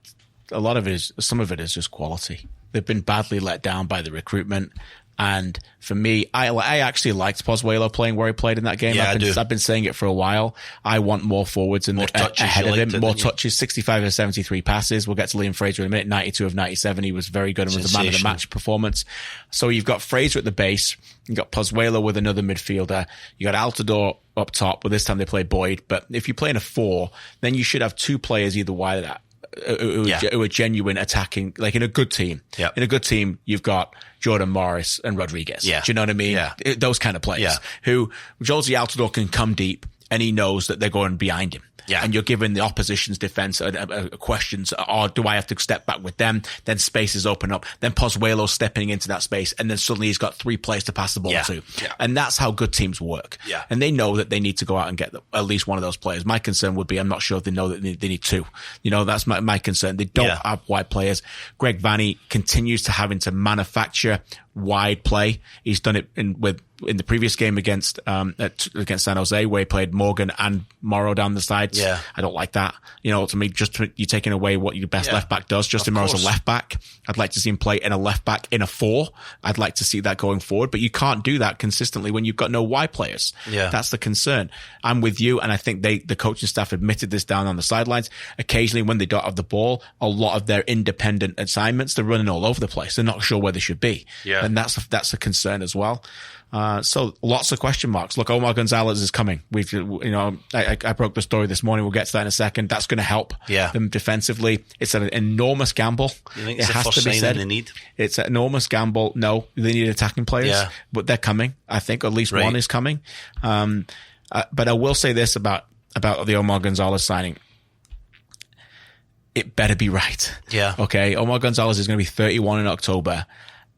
some of it is just quality. They've been badly let down by the recruitment. And for me, I actually liked Pozuelo playing where he played in that game. Yeah, I've been saying it for a while. I want more forwards ahead of him. More touches, 65 of 73 passes. We'll get to Liam Fraser in a minute. 92 of 97. He was very good and was the man of the match performance. So you've got Fraser at the base. You've got Pozuelo with another midfielder. You got Altidore up top. Well, this time they play Boyd. But if you play in a 4, then you should have 2 players either wide who are genuine attacking, like in a good team. Yep. In a good team, you've got Jordan Morris and Rodriguez. Yeah. Do you know what I mean? Yeah. Those kind of players who Josie Altidore can come deep and he knows that they're going behind him. Yeah. And you're giving the opposition's defense questions, or do I have to step back with them? Then spaces open up. Then Pozuelo's stepping into that space, and then suddenly he's got 3 players to pass the ball to. Yeah. And that's how good teams work. Yeah. And they know that they need to go out and get at least one of those players. My concern would be, I'm not sure if they know that they need 2. That's my concern. They don't have wide players. Greg Vanny continues to having to manufacture wide play. He's done it in the previous game against San Jose, where he played Morgan and Morrow down the sides. Yeah. I don't like that. To me, you're taking away what your best left back does. Justin Morrow's a left back. I'd like to see him play in a left back in a 4. I'd like to see that going forward, but you can't do that consistently when you've got no wide players. Yeah. That's the concern. I'm with you, and I think the coaching staff admitted this down on the sidelines. Occasionally, when they don't have the ball, a lot of their independent assignments, they're running all over the place. They're not sure where they should be. Yeah. And that's a concern as well. So lots of question marks. Look, Omar Gonzalez is coming. I broke the story this morning. We'll get to that in a second. That's going to help them defensively. It's an enormous gamble. You think it's the first sign they need? It's an enormous gamble. No, they need attacking players, but they're coming. I think at least one is coming. But I will say this about the Omar Gonzalez signing. It better be right. Yeah. Okay. Omar Gonzalez is going to be 31 in October.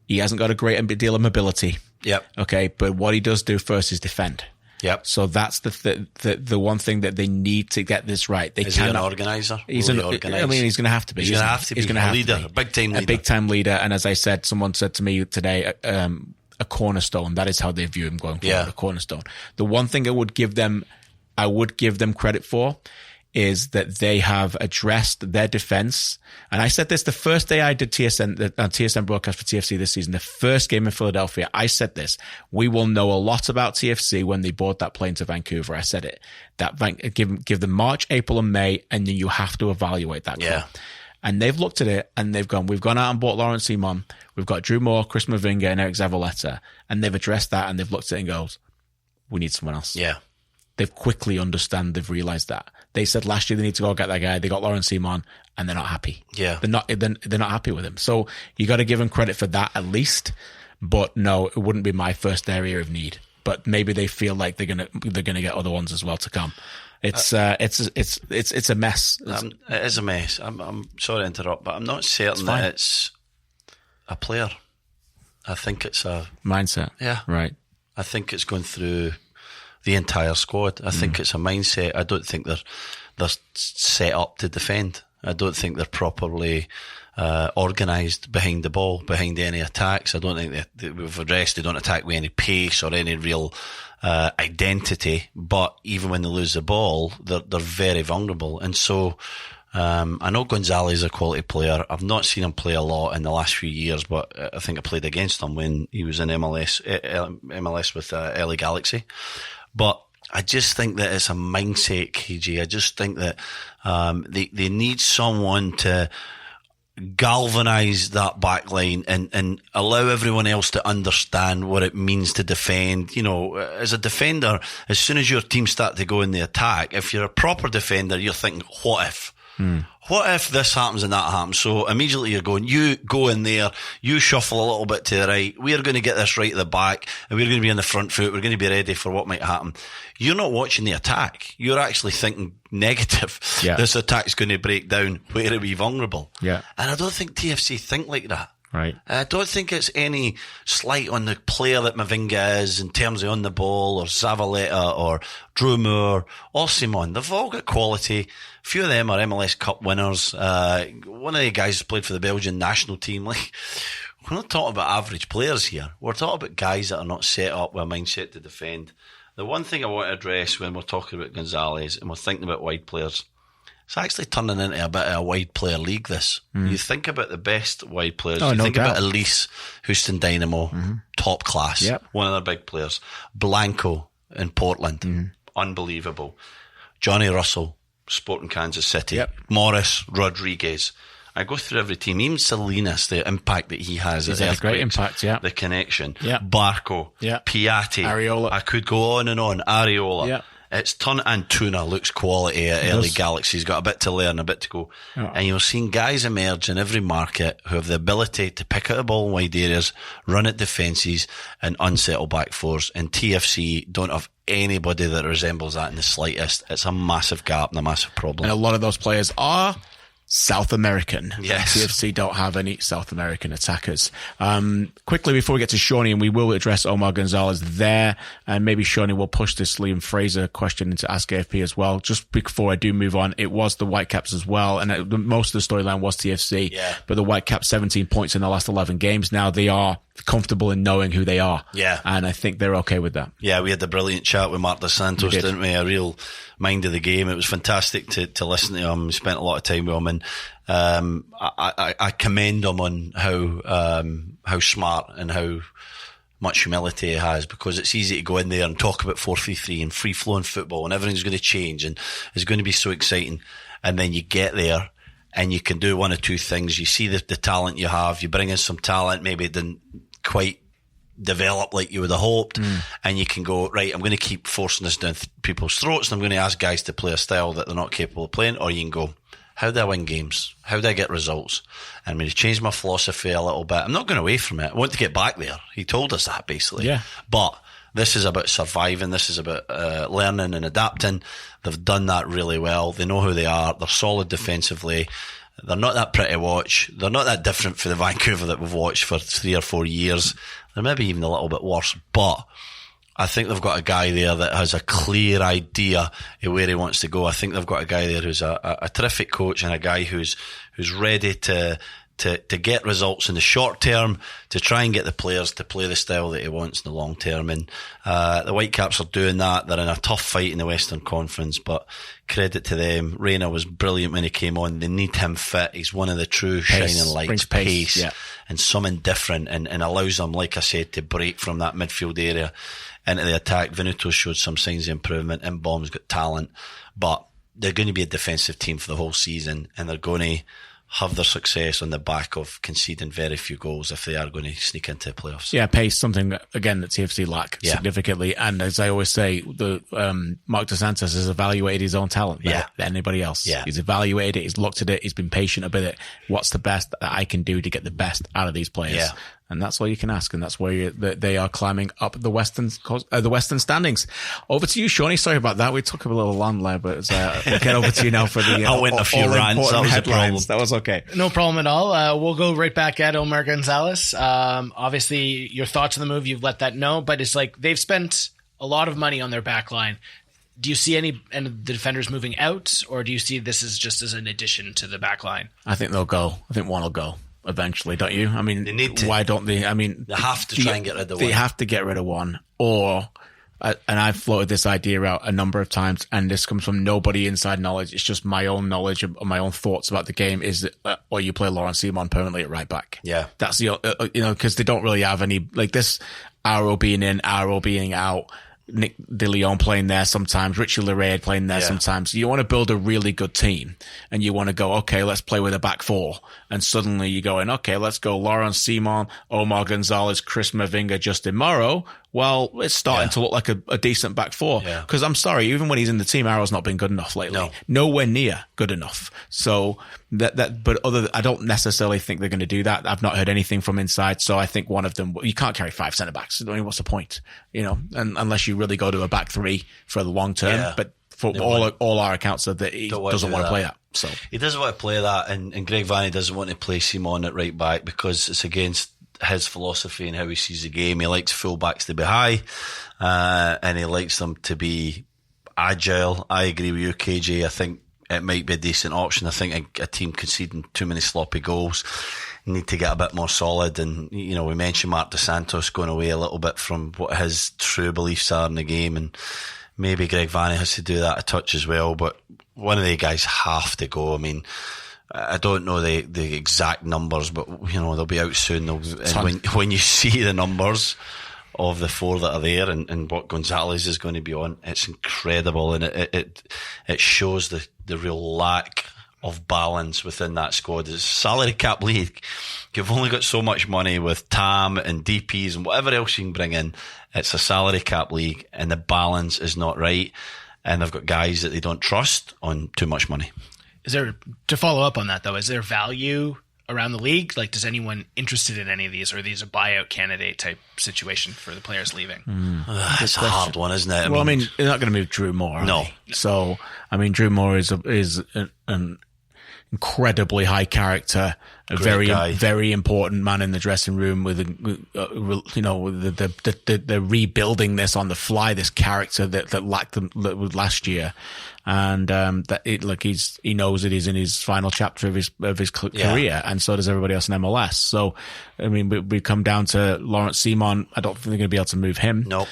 He hasn't got a great deal of mobility. Yep. Okay. But what he does do first is defend. Yep. So that's the one thing that they need to get this right. Is he an organizer? He's going to have to be. He's going to have to be a leader, a big-time leader. A big-time leader. And as I said, someone said to me today, a cornerstone. That is how they view him going forward, a cornerstone. The one thing I would give them credit for is that they have addressed their defense. And I said this the first day I did TSN broadcast for TFC this season, the first game in Philadelphia. I said this: we will know a lot about TFC when they board that plane to Vancouver. I said it. Give them March, April, and May, and then you have to evaluate that club. And they've looked at it and we've gone out and bought Laurent Simon. We've got Drew Moore, Chris Mavinga, and Eric Zavaleta. And they've addressed that and they've looked at it and goes, we need someone else. Yeah. They've quickly they've realized that. They said last year they need to go get that guy. They got Laurent Simon and they're not happy. Yeah. They're not happy with him. So you got to give them credit for that at least. But no, it wouldn't be my first area of need. But maybe they feel like they're gonna get other ones as well to come. It's a mess. It is a mess. I'm sorry to interrupt, but I'm not certain that it's a player. I think it's a mindset. Yeah. Right. I think it's going through the entire squad. I think it's a mindset. I don't think they're set up to defend. I don't think they're properly organised behind the ball, behind any attacks. I don't think we've addressed they don't attack with any pace or any real identity. But even when they lose the ball, they're very vulnerable. And so I know Gonzalez is a quality player. I've not seen him play a lot in the last few years, but I think I played against him when he was in MLS with LA Galaxy. But I just think that it's a mindset, KJ. I just think that they need someone to galvanise that back line and allow everyone else to understand what it means to defend. You know, as a defender, as soon as your team start to go in the attack, if you're a proper defender, you're thinking, what if? What if this happens and that happens? So immediately you're going, you go in there, you shuffle a little bit to the right, we're going to get this right at the back, and we're going to be on the front foot, we're going to be ready for what might happen. You're not watching the attack. You're actually thinking negative. Yeah. This attack's going to break down. Where are we vulnerable? Yeah. And I don't think TFC think like that. Right. I don't think it's any slight on the player that Mavinga is in terms of on the ball, or Zavaleta, or Drew Moore, or Simon. They've all got quality. A few of them are MLS Cup winners. One of the guys played for the Belgian national team. Like, we're not talking about average players here. We're talking about guys that are not set up with a mindset to defend. The one thing I want to address when we're talking about Gonzalez and we're thinking about wide players, it's actually turning into a bit of a wide player league, this. You think about the best wide players. You think about Elise, Houston Dynamo, top class, one of their big players. Blanco in Portland, unbelievable. Johnny Russell, Sporting Kansas City. Morris, Rodriguez. I go through every team, even Salinas, the impact that he has. He's had a great impact, the connection. Barco, Piatti. Areola. I could go on and on. Areola. It's Antuna looks quality at LA Galaxy. He's got a bit to learn, a bit to go. And you're seeing guys emerge in every market who have the ability to pick out the ball in wide areas, run at defences, and unsettle back fours. And TFC don't have anybody that resembles that in the slightest. It's a massive gap and a massive problem. And a lot of those players are South American. Yes. TFC don't have any South American attackers. Quickly before we get to Shawnee, and we will address Omar Gonzalez there, and maybe Shawnee will push this Liam Fraser question into Ask AFP as well. Just before I do move on, it was the Whitecaps as well, and most of the storyline was TFC, but the Whitecaps 17 points in the last 11 games. Now they are comfortable in knowing who they are. And I think they're okay with that. Yeah, we had the brilliant chat with Mark Dos Santos, didn't we? A real mind of the game. It was fantastic to listen to him. We spent a lot of time with him, and I commend him on how smart and how much humility he has, because it's easy to go in there and talk about 4-3-3 and free-flowing football and everything's going to change and it's going to be so exciting, and then you get there and you can do one of two things. You see the talent you have, you bring in some talent, maybe it didn't quite develop like you would have hoped, and you can go, right, I'm going to keep forcing this down people's throats and I'm going to ask guys to play a style that they're not capable of playing. Or you can go, how do I win games? How do I get results? And I'm going to change my philosophy a little bit. I'm not going away from it. I want to get back there. He told us that basically. But this is about surviving. This is about learning and adapting. They've done that really well. They know who they are. They're solid defensively. They're not that pretty to watch. They're not that different for the Vancouver that we've watched for 3 or 4 years. They're maybe even a little bit worse. But I think they've got a guy there that has a clear idea of where he wants to go. I think they've got a guy there who's a terrific coach and a guy who's ready to to get results in the short term, to try and get the players to play the style that he wants in the long term. And the Whitecaps are doing that. They're in a tough fight in the Western Conference, but credit to them. Reina was brilliant when he came on. They need him fit. He's one of the true shining lights. Pace and something different, and allows them, like I said, to break from that midfield area into the attack. Venuto showed some signs of improvement. Mbaum's got talent, but they're going to be a defensive team for the whole season, and they're going to have their success on the back of conceding very few goals if they are going to sneak into the playoffs. Yeah, pace, something that, again, that TFC lack significantly. And as I always say, the Mark Dos Santos has evaluated his own talent better than anybody else. Yeah. He's evaluated it, he's looked at it, he's been patient about it. What's the best that I can do to get the best out of these players? Yeah. And that's all you can ask, and that's where they are climbing up the Western standings. Over to you, Shawnee. Sorry about that. We took a little long there, but we'll get over to you now for the I went a few rants. That was headlines. That was okay. No problem at all. We'll go right back at Omar Gonzalez. Obviously, your thoughts on the move, you've let that know, but it's like they've spent a lot of money on their back line. Do you see any of the defenders moving out, or do you see this as just as an addition to the back line? I think they'll go. I think one will go eventually, don't you? I mean, they need to. Why don't they? I mean, they have to try and get rid of one. They have to get rid of one, or and I've floated this idea out a number of times, and this comes from nobody inside knowledge. It's just my own knowledge and my own thoughts about the game. Is that, or you play Laurent Simon permanently at right back? Yeah, that's the because they don't really have any like this. Arrow being in, Arrow being out. Nick De Leon playing there sometimes, Richie Lareid playing there sometimes. You want to build a really good team, and you want to go, okay, let's play with a back four. And suddenly you're going, okay, let's go Laurent Simon, Omar Gonzalez, Chris Mavinga, Justin Morrow. Well, it's starting to look like a decent back four. Because I'm sorry, even when he's in the team, Arrow's not been good enough lately. No. Nowhere near good enough. So but I don't necessarily think they're going to do that. I've not heard anything from inside. So I think one of them, you can't carry 5 centre backs. I mean, what's the point? Unless you really go to a back three for the long term. Yeah. But for all our accounts are that he doesn't want to play that. So he doesn't want to play that, and Greg Vanney doesn't want to play Simon at right back because it's against his philosophy and how he sees the game. He likes fullbacks to be high, and he likes them to be agile. I agree with you, KJ. I think it might be a decent option. I think a team conceding too many sloppy goals need to get a bit more solid. And we mentioned Mark Dos Santos going away a little bit from what his true beliefs are in the game, and maybe Greg Vanney has to do that a touch as well. But one of the guys have to go. I mean, I don't know the exact numbers, but they'll be out soon. And when you see the numbers of the 4 that are there and what Gonzalez is going to be on, it's incredible, and it shows the real lack of balance within that squad. It's a salary cap league. You've only got so much money with TAM and DPs and whatever else you can bring in. It's a salary cap league, and the balance is not right. And they've got guys that they don't trust on too much money. Is there, to follow up on that though, is there value around the league? Like, does anyone interested in any of these, or are these a buyout candidate type situation for the players leaving? It's a hard one, isn't it? I mean, they're not going to move Drew Moore. No. So, I mean, Drew Moore is an incredibly high character, a very important man in the dressing room with the rebuilding this on the fly, this character that lacked them last year. And he knows that he's in his final chapter of his career, and so does everybody else in MLS. So, I mean, we come down to Laurent Simon. I don't think they're going to be able to move him. No.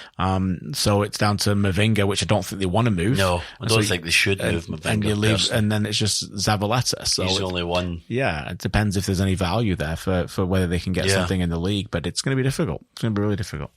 So it's down to Mavinga, which I don't think they want to move. No, I don't think they should move Mavinga. And you leave, and then it's just Zavaleta. So he's the only one. Yeah, it depends if there's any value there for whether they can get something in the league, but it's going to be difficult. It's going to be really difficult.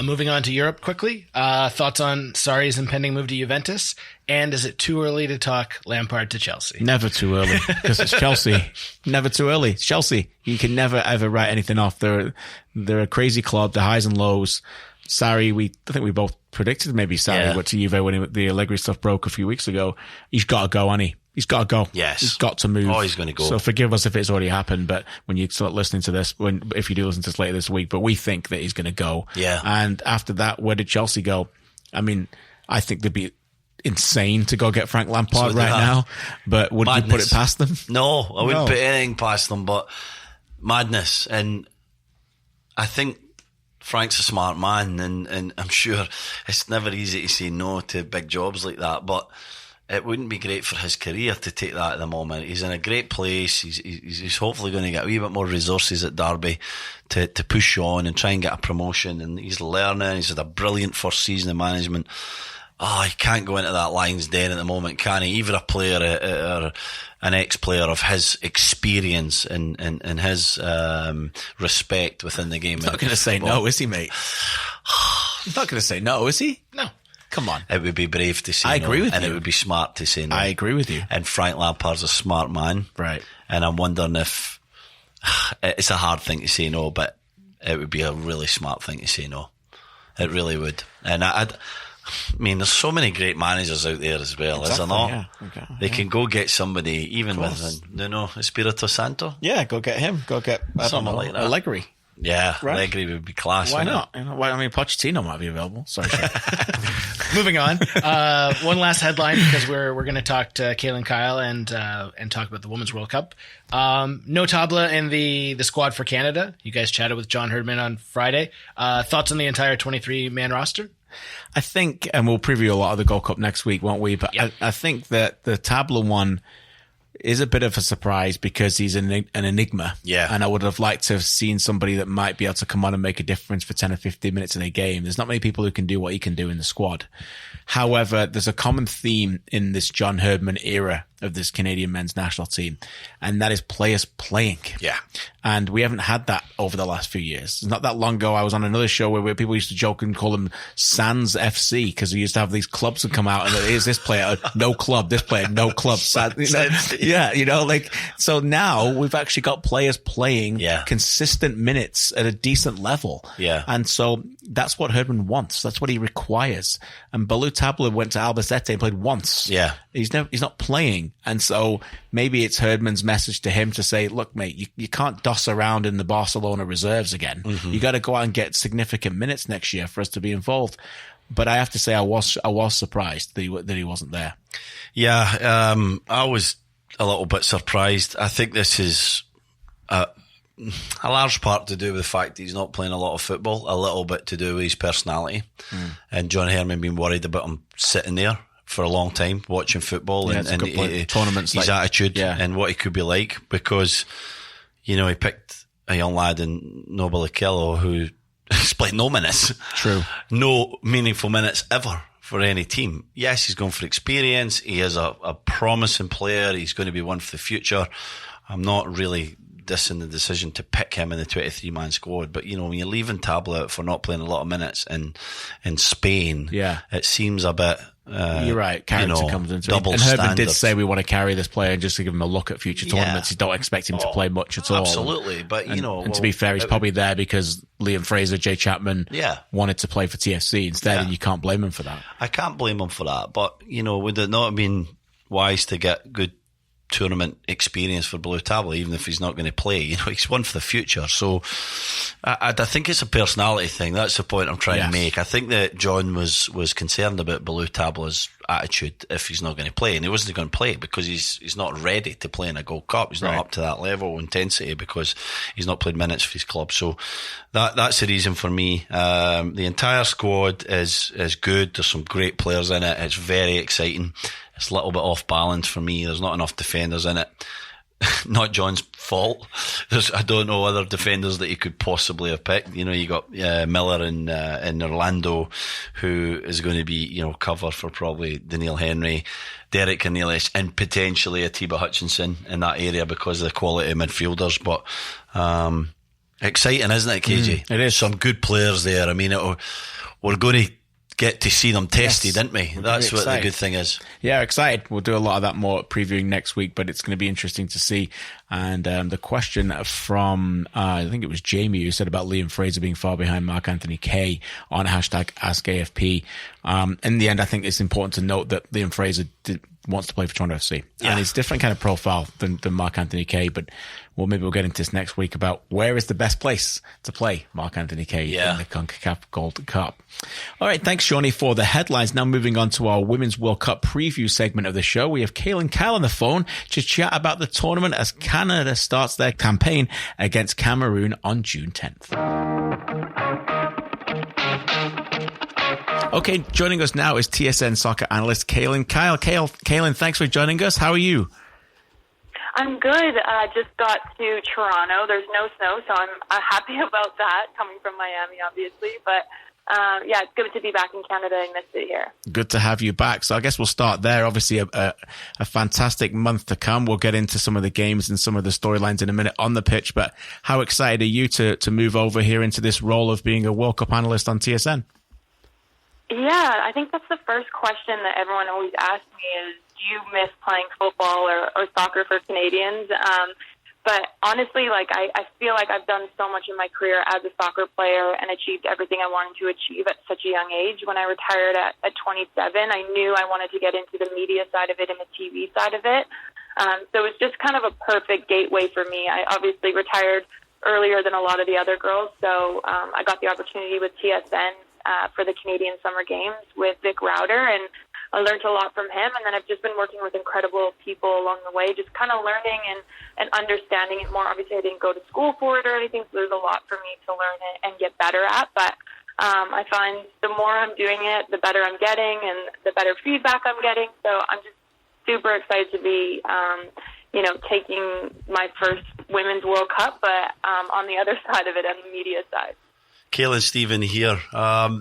Moving on to Europe quickly. Thoughts on Sarri's impending move to Juventus? And is it too early to talk Lampard to Chelsea? Never too early, because it's Chelsea. Never too early. It's Chelsea. You can never, ever write anything off. They're a crazy club, the highs and lows. Sarri, I think we both predicted maybe Sarri went to Juve when the Allegri stuff broke a few weeks ago. He's got to go, hasn't he? He's got to go. Yes. He's got to move. Oh, he's going to go. So forgive us if it's already happened, but when you start listening to this, if you do listen to this later this week, but we think that he's going to go. Yeah. And after that, where did Chelsea go? I mean, I think they'd be insane to go get Frank Lampard now, but would you put it past them? No, I wouldn't put anything past them, but madness. And I think Frank's a smart man, and I'm sure it's never easy to say no to big jobs like that, but it wouldn't be great for his career to take that at the moment. He's in a great place. He's hopefully going to get a wee bit more resources at Derby to push on and try and get a promotion. And he's learning. He's had a brilliant first season of management. He can't go into that lion's den at the moment, can he? Even a player or an ex-player of his experience and his respect within the game. He's not going to say no, is he, mate? He's not going to say no, is he? No. Come on. It would be brave to say no. I agree with you. And it would be smart to say no. I agree with you. And Frank Lampard's a smart man. Right. And I'm wondering if it's a hard thing to say no, but it would be a really smart thing to say no. It really would. And I mean, there's so many great managers out there as well, is there not? Yeah. Okay. They can go get somebody, even with, Espirito Santo. Yeah, go get him. Go get something like that. Allegri. Yeah, right. Allegri would be class. Why not? Pochettino might be available. Sorry. Moving on. One last headline, because we're going to talk to Kaylin Kyle and talk about the Women's World Cup. No Tabla in the squad for Canada. You guys chatted with John Herdman on Friday. Thoughts on the entire 23-man roster? I think, and we'll preview a lot of the Gold Cup next week, won't we? But yeah. I think that the Tabla one is a bit of a surprise because he's an enigma. Yeah. And I would have liked to have seen somebody that might be able to come on and make a difference for 10 or 15 minutes in a game. There's not many people who can do what he can do in the squad. However, there's a common theme in this John Herdman era of this Canadian men's national team, and that is players playing. Yeah. And we haven't had that over the last few years. It's not that long ago, I was on another show where people used to joke and call them Sans FC, because we used to have these clubs that come out and here's this player, no club, this player, no club. So now we've actually got players playing consistent minutes at a decent level. Yeah. And so that's what Herdman wants. That's what he requires. And Balou Tabla went to Albacete and played once. Yeah. He's not playing. And so maybe it's Herdman's message to him to say, look, mate, you can't doss around in the Barcelona reserves again. Mm-hmm. You got to go out and get significant minutes next year for us to be involved. But I have to say, I was surprised that he wasn't there. Yeah. I was a little bit surprised. I think this is a large part to do with the fact that he's not playing a lot of football, a little bit to do with his personality. And John Herdman being worried about him sitting there for a long time watching football and tournaments, his attitude and what he could be like, because he picked a young lad in Noble Okello who has played no minutes, no meaningful minutes ever for any team. Yes, he's going for experience. He is a promising player. He's going to be one for the future. I'm not really dissing the decision to pick him in the 23-man squad, but when you're leaving Tabla for not playing a lot of minutes in Spain, it seems a bit. You're right. Character comes into double it. And Herdman standards. did say we want to carry this player just to give him a look at future tournaments. You don't expect him to play much at all. Absolutely, but and to be fair, he's probably there because Liam Fraser, Jay Chapman wanted to play for TFC instead, and you can't blame him for that. I can't blame him for that, but would it not have been wise to get good tournament experience for Balou Tabla, even if he's not going to play? He's one for the future. So I think it's a personality thing. That's the point I'm trying to make. I think that John was concerned about Balou Tabla's attitude if he's not going to play, and he wasn't going to play because he's not ready to play in a Gold Cup. He's not up to that level of intensity because he's not played minutes for his club. So that's the reason for me. The entire squad is good. There's some great players in it. It's very exciting. It's a little bit off balance for me. There's not enough defenders in it. Not John's fault. I don't know other defenders that he could possibly have picked. You got Miller in Orlando, who is going to be cover for probably Daniil Henry, Derek Cornelius, and potentially Atiba Hutchinson in that area because of the quality of midfielders. But exciting, isn't it, KJ? It is. Some good players there. I mean, we're going to get to see them tested, didn't we? That's what the good thing is. Yeah, excited. We'll do a lot of that more previewing next week, but it's going to be interesting to see. And the question from, I think it was Jamie who said about Liam Fraser being far behind Mark Anthony Kay on #AskAFP. In the end, I think it's important to note that Liam Fraser wants to play for Toronto FC. Yeah. And it's a different kind of profile than Mark Anthony Kay, but maybe we'll get into this next week about where is the best place to play Mark Anthony Kay in the CONCACAF Gold Cup. All right, thanks, Shawnee, for the headlines. Now moving on to our Women's World Cup preview segment of the show. We have Kaylin Kyle on the phone to chat about the tournament as Canada starts their campaign against Cameroon on June 10th. Okay, joining us now is TSN soccer analyst Kaylin. Kaylin, thanks for joining us. How are you? I'm good. Just got to Toronto. There's no snow, so I'm happy about that, coming from Miami, obviously. But yeah, it's good to be back in Canada and miss it here. Good to have you back. So I guess we'll start there. Obviously, a fantastic month to come. We'll get into some of the games and some of the storylines in a minute on the pitch. But how excited are you to move over here into this role of being a World Cup analyst on TSN? Yeah, I think that's the first question that everyone always asks me is, do you miss playing football or soccer for Canadians? But honestly, I feel like I've done so much in my career as a soccer player and achieved everything I wanted to achieve at such a young age. When I retired at 27, I knew I wanted to get into the media side of it and the TV side of it. So it's just kind of a perfect gateway for me. I obviously retired earlier than a lot of the other girls, so I got the opportunity with TSN for the Canadian Summer Games with Vic Rauter, and I learned a lot from him. And then I've just been working with incredible people along the way, just kind of learning and understanding it more. Obviously, I didn't go to school for it or anything, so there's a lot for me to learn it and get better at. But I find the more I'm doing it, the better I'm getting and the better feedback I'm getting. So I'm just super excited to be, taking my first Women's World Cup, but on the other side of it, on the media side. Kaylin, Stephen here.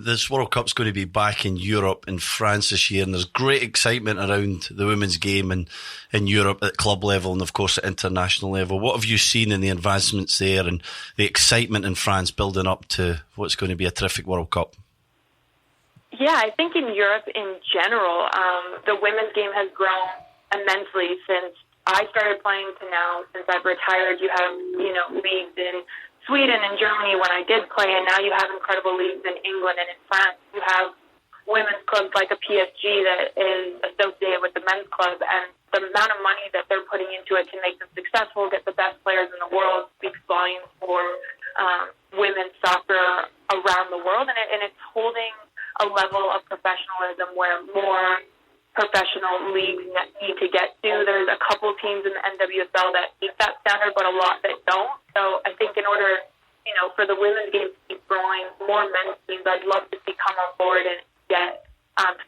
This World Cup's going to be back in Europe, in France this year, and there's great excitement around the women's game in Europe at club level and, of course, at international level. What have you seen in the advancements there and the excitement in France building up to what's going to be a terrific World Cup? Yeah, I think in Europe in general, the women's game has grown immensely since I started playing to now. Since I've retired, you have, leagues in Sweden and Germany when I did play, and now you have incredible leagues in England and in France. You have women's clubs like a PSG that is associated with the men's club, and the amount of money that they're putting into it to make them successful, get the best players in the world, speaks volumes for women's soccer around the world, and it's holding a level of professionalism where more professional leagues need to get to. There's a couple teams in the NWSL that meet that standard, but a lot that don't. So I think in order, for the women's game to keep growing, more men's teams, I'd love to see come on board and get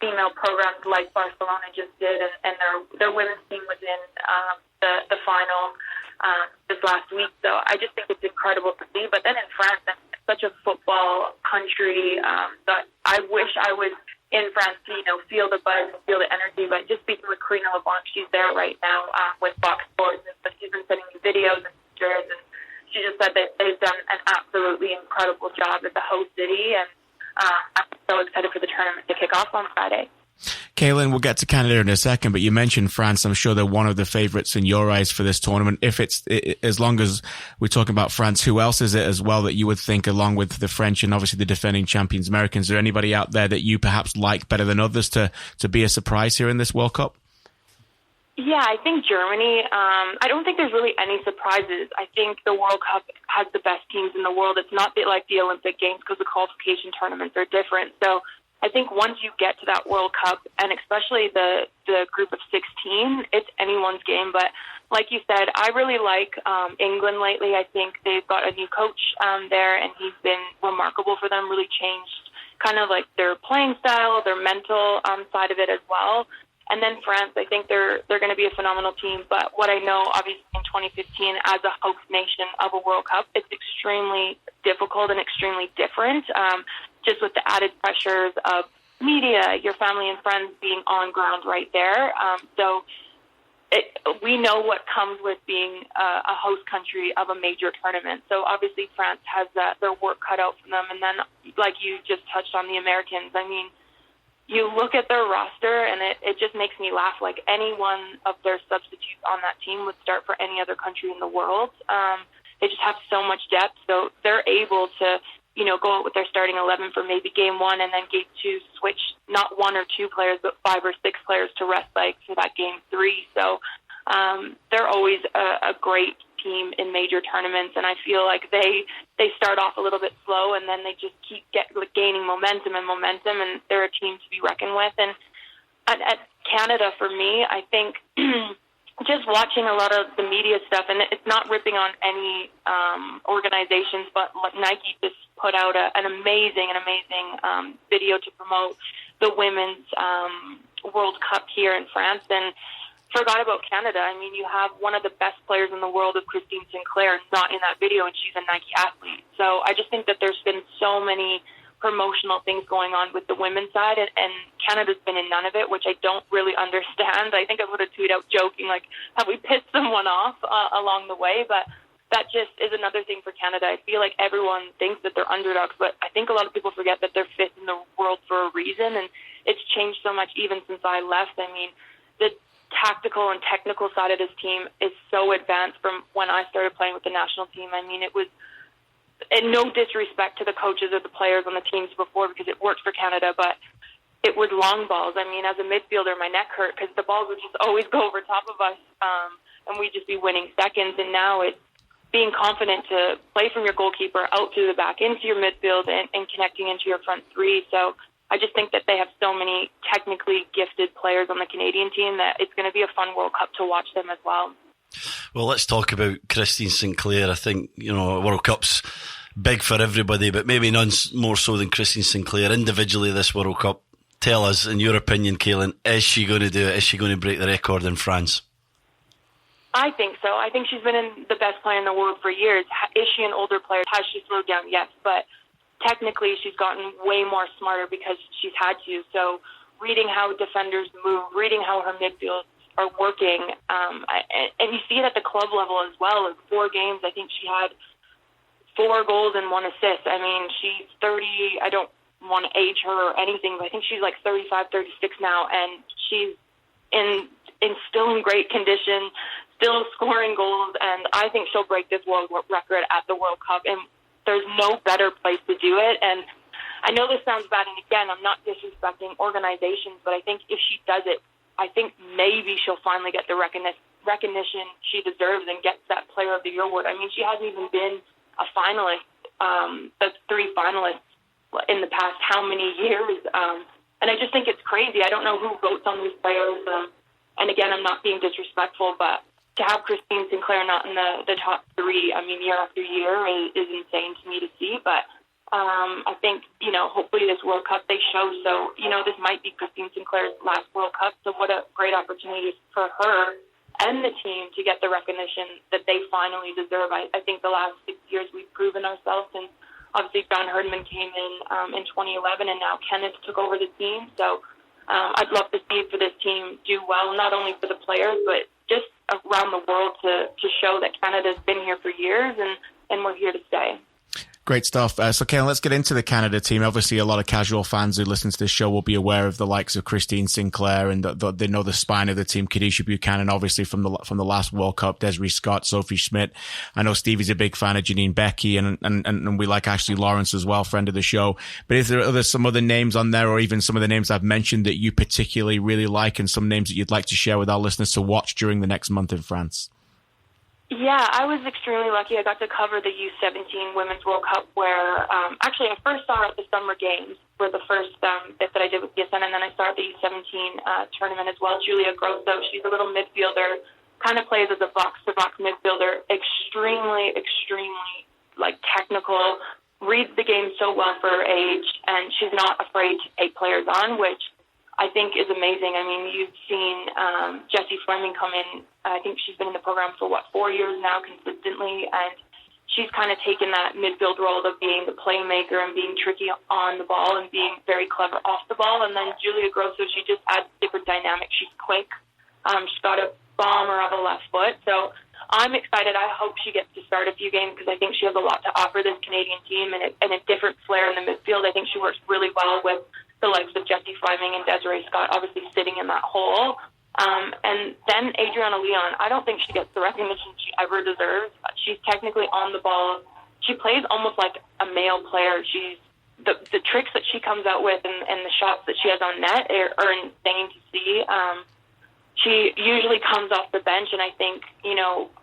female programs like Barcelona just did, and their women's team was in the final this last week. So I just think it's incredible to see. But then in France, it's such a football country that I wish I was in France to, feel the buzz and feel the energy. But just speaking with Karina LeBlanc, she's there right now with Fox Sports, and so she's been sending me videos and pictures, and she just said that they've done an absolutely incredible job at the host city, and I'm so excited for the tournament to kick off on Friday. Kaylin, we'll get to Canada in a second, but you mentioned France. I'm sure they're one of the favourites in your eyes for this tournament. As long as we're talking about France, who else is it as well that you would think, along with the French and obviously the defending champions Americans, is there anybody out there that you perhaps like better than others to be a surprise here in this World Cup? Yeah, I think Germany. I don't think there's really any surprises. I think the World Cup has the best teams in the world. It's not like the Olympic Games because the qualification tournaments are different. So I think once you get to that World Cup, and especially the group of 16, it's anyone's game. But like you said, I really like England lately. I think they've got a new coach there, and he's been remarkable for them, really changed kind of like their playing style, their mental side of it as well. And then France, I think they're going to be a phenomenal team. But what I know, obviously, in 2015, as a host nation of a World Cup, it's extremely difficult and extremely different, just with the added pressures of media, your family and friends being on ground right there. So we know what comes with being a host country of a major tournament. So obviously France has their work cut out for them. And then, like you just touched on, the Americans, I mean, you look at their roster, and it just makes me laugh. Like, any one of their substitutes on that team would start for any other country in the world. They just have so much depth, so they're able to, go out with their starting 11 for maybe game one, and then game two switch not one or two players, but 5 or 6 players to rest for that game three. So they're always a great team in major tournaments, and I feel like they start off a little bit slow, and then they just keep gaining momentum, and they're a team to be reckoned with. And at Canada, for me, I think just watching a lot of the media stuff, and it's not ripping on any organizations, but Nike just put out an amazing video to promote the women's World Cup here in France, and forgot about Canada. I mean, you have one of the best players in the world of Christine Sinclair not in that video, and she's a Nike athlete. So I just think that there's been so many promotional things going on with the women's side, and Canada's been in none of it, which I don't really understand. I think I would have tweeted out joking, like, have we pissed someone off along the way? But that just is another thing for Canada. I feel like everyone thinks that they're underdogs, but I think a lot of people forget that they're fifth in the world for a reason, and it's changed so much even since I left. I mean, the tactical and technical side of this team is so advanced from when I started playing with the national team. I mean, it was, and no disrespect to the coaches or the players on the teams before, because it worked for Canada, but it was long balls. I mean, as a midfielder, my neck hurt because the balls would just always go over top of us, and we'd just be winning seconds. And now it's being confident to play from your goalkeeper out to the back into your midfield and connecting into your front three. So I just think that they have so many technically gifted players on the Canadian team that it's going to be a fun World Cup to watch them as well. Well, let's talk about Christine Sinclair. I think, World Cup's big for everybody, but maybe none more so than Christine Sinclair individually this World Cup. Tell us, in your opinion, Kaylin, is she going to do it? Is she going to break the record in France? I think so. I think she's been the best player in the world for years. Is she an older player? Has she slowed down? Yes, but technically she's gotten way more smarter because she's had to. So reading how defenders move, reading how her midfields are working, and you see it at the club level as well. In 4 games, I think she had 4 goals and 1 assist. I mean, she's 30. I don't want to age her or anything, but I think she's like 35, 36 now, and she's still in great condition, still scoring goals, and I think she'll break this world record at the World Cup, and there's no better place to do it. And I know this sounds bad, and again, I'm not disrespecting organizations, but I think if she does it, I think maybe she'll finally get the recognition she deserves and gets that Player of the Year award. I mean, she hasn't even been a finalist, the 3 finalists in the past how many years, and I just think it's crazy. I don't know who votes on these players, and again, I'm not being disrespectful, but to have Christine Sinclair not in the top 3, I mean, year after year is insane to me to see. But I think, hopefully this World Cup they show. So, this might be Christine Sinclair's last World Cup. So what a great opportunity for her and the team to get the recognition that they finally deserve. I think the last 6 years we've proven ourselves. And obviously John Herdman came in 2011, and now Kenneth took over the team. So I'd love to see for this team do well, not only for the players, but just around the world to show that Canada's been here for years and we're here to stay. Great stuff. So, Kaylin, let's get into the Canada team. Obviously, a lot of casual fans who listen to this show will be aware of the likes of Christine Sinclair, and they know the spine of the team. Kadisha Buchanan, obviously from the last World Cup. Desiree Scott, Sophie Schmidt. I know Stevie's a big fan of Janine Becky, and we like Ashley Lawrence as well, friend of the show. But is there some other names on there, or even some of the names I've mentioned that you particularly really like, and some names that you'd like to share with our listeners to watch during the next month in France? Yeah, I was extremely lucky. I got to cover the U17 Women's World Cup where, actually I first saw her at the Summer Games for the first bit that I did with PSN, and then I saw her at the U17 tournament as well. Julia Grosso, she's a little midfielder, kind of plays as a box-to-box midfielder, extremely technical, reads the game so well for her age, and she's not afraid to take players on, which I think is amazing. I mean, you've seen Jessie Fleming come in. I think she's been in the program for, 4 years now consistently, and she's kind of taken that midfield role of being the playmaker and being tricky on the ball and being very clever off the ball. And then Julia Grosso, she just adds different dynamics. She's quick. She's got a bomber of a left foot. So I'm excited. I hope she gets to start a few games because I think she has a lot to offer this Canadian team and a different flair in the midfield. I think she works really well with the likes of Jessie Fleming and Desiree Scott, obviously sitting in that hole. And then Adriana Leon, I don't think she gets the recognition she ever deserves. She's technically on the ball. She plays almost like a male player. She's the tricks that she comes out with and the shots that she has on net are insane to see. She usually comes off the bench, and I think,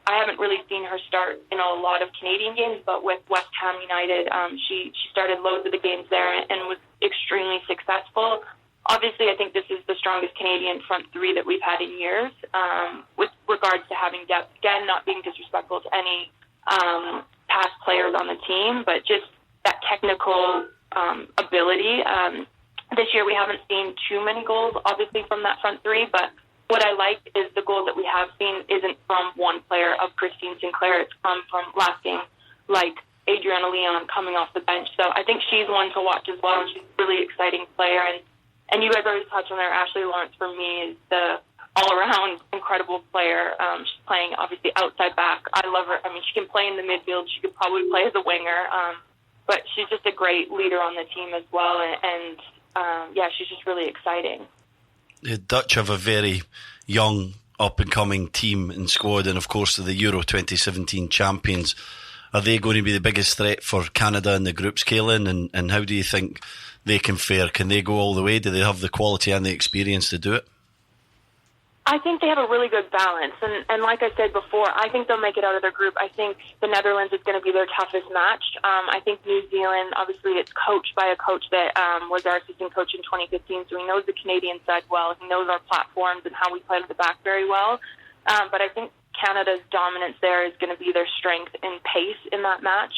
I haven't really seen her start in a lot of Canadian games, but with West Ham United, she started loads of the games there and was extremely successful. Obviously, I think this is the strongest Canadian front 3 that we've had in years, with regards to having depth. Again, not being disrespectful to any past players on the team, but just that technical ability. This year we haven't seen too many goals, obviously, from that front three, but what I like is the goal that we have seen isn't from one player of Christine Sinclair. It's come from last game, like Adriana Leon coming off the bench. So I think she's one to watch as well, and she's a really exciting player. And you guys always touch on her. Ashley Lawrence, for me, is the all-around incredible player. She's playing, obviously, outside back. I love her. I mean, she can play in the midfield. She could probably play as a winger. But she's just a great leader on the team as well. And she's just really exciting. The Dutch have a very young, up-and-coming team and squad, and of course, the Euro 2017 champions. Are they going to be the biggest threat for Canada in the groups, Kaylin? And how do you think they can fare? Can they go all the way? Do they have the quality and the experience to do it? I think they have a really good balance. And like I said before, I think they'll make it out of their group. I think the Netherlands is going to be their toughest match. I think New Zealand, obviously, it's coached by a coach that was our assistant coach in 2015, so he knows the Canadian side well. He knows our platforms and how we play to the back very well. But I think Canada's dominance there is going to be their strength and pace in that match.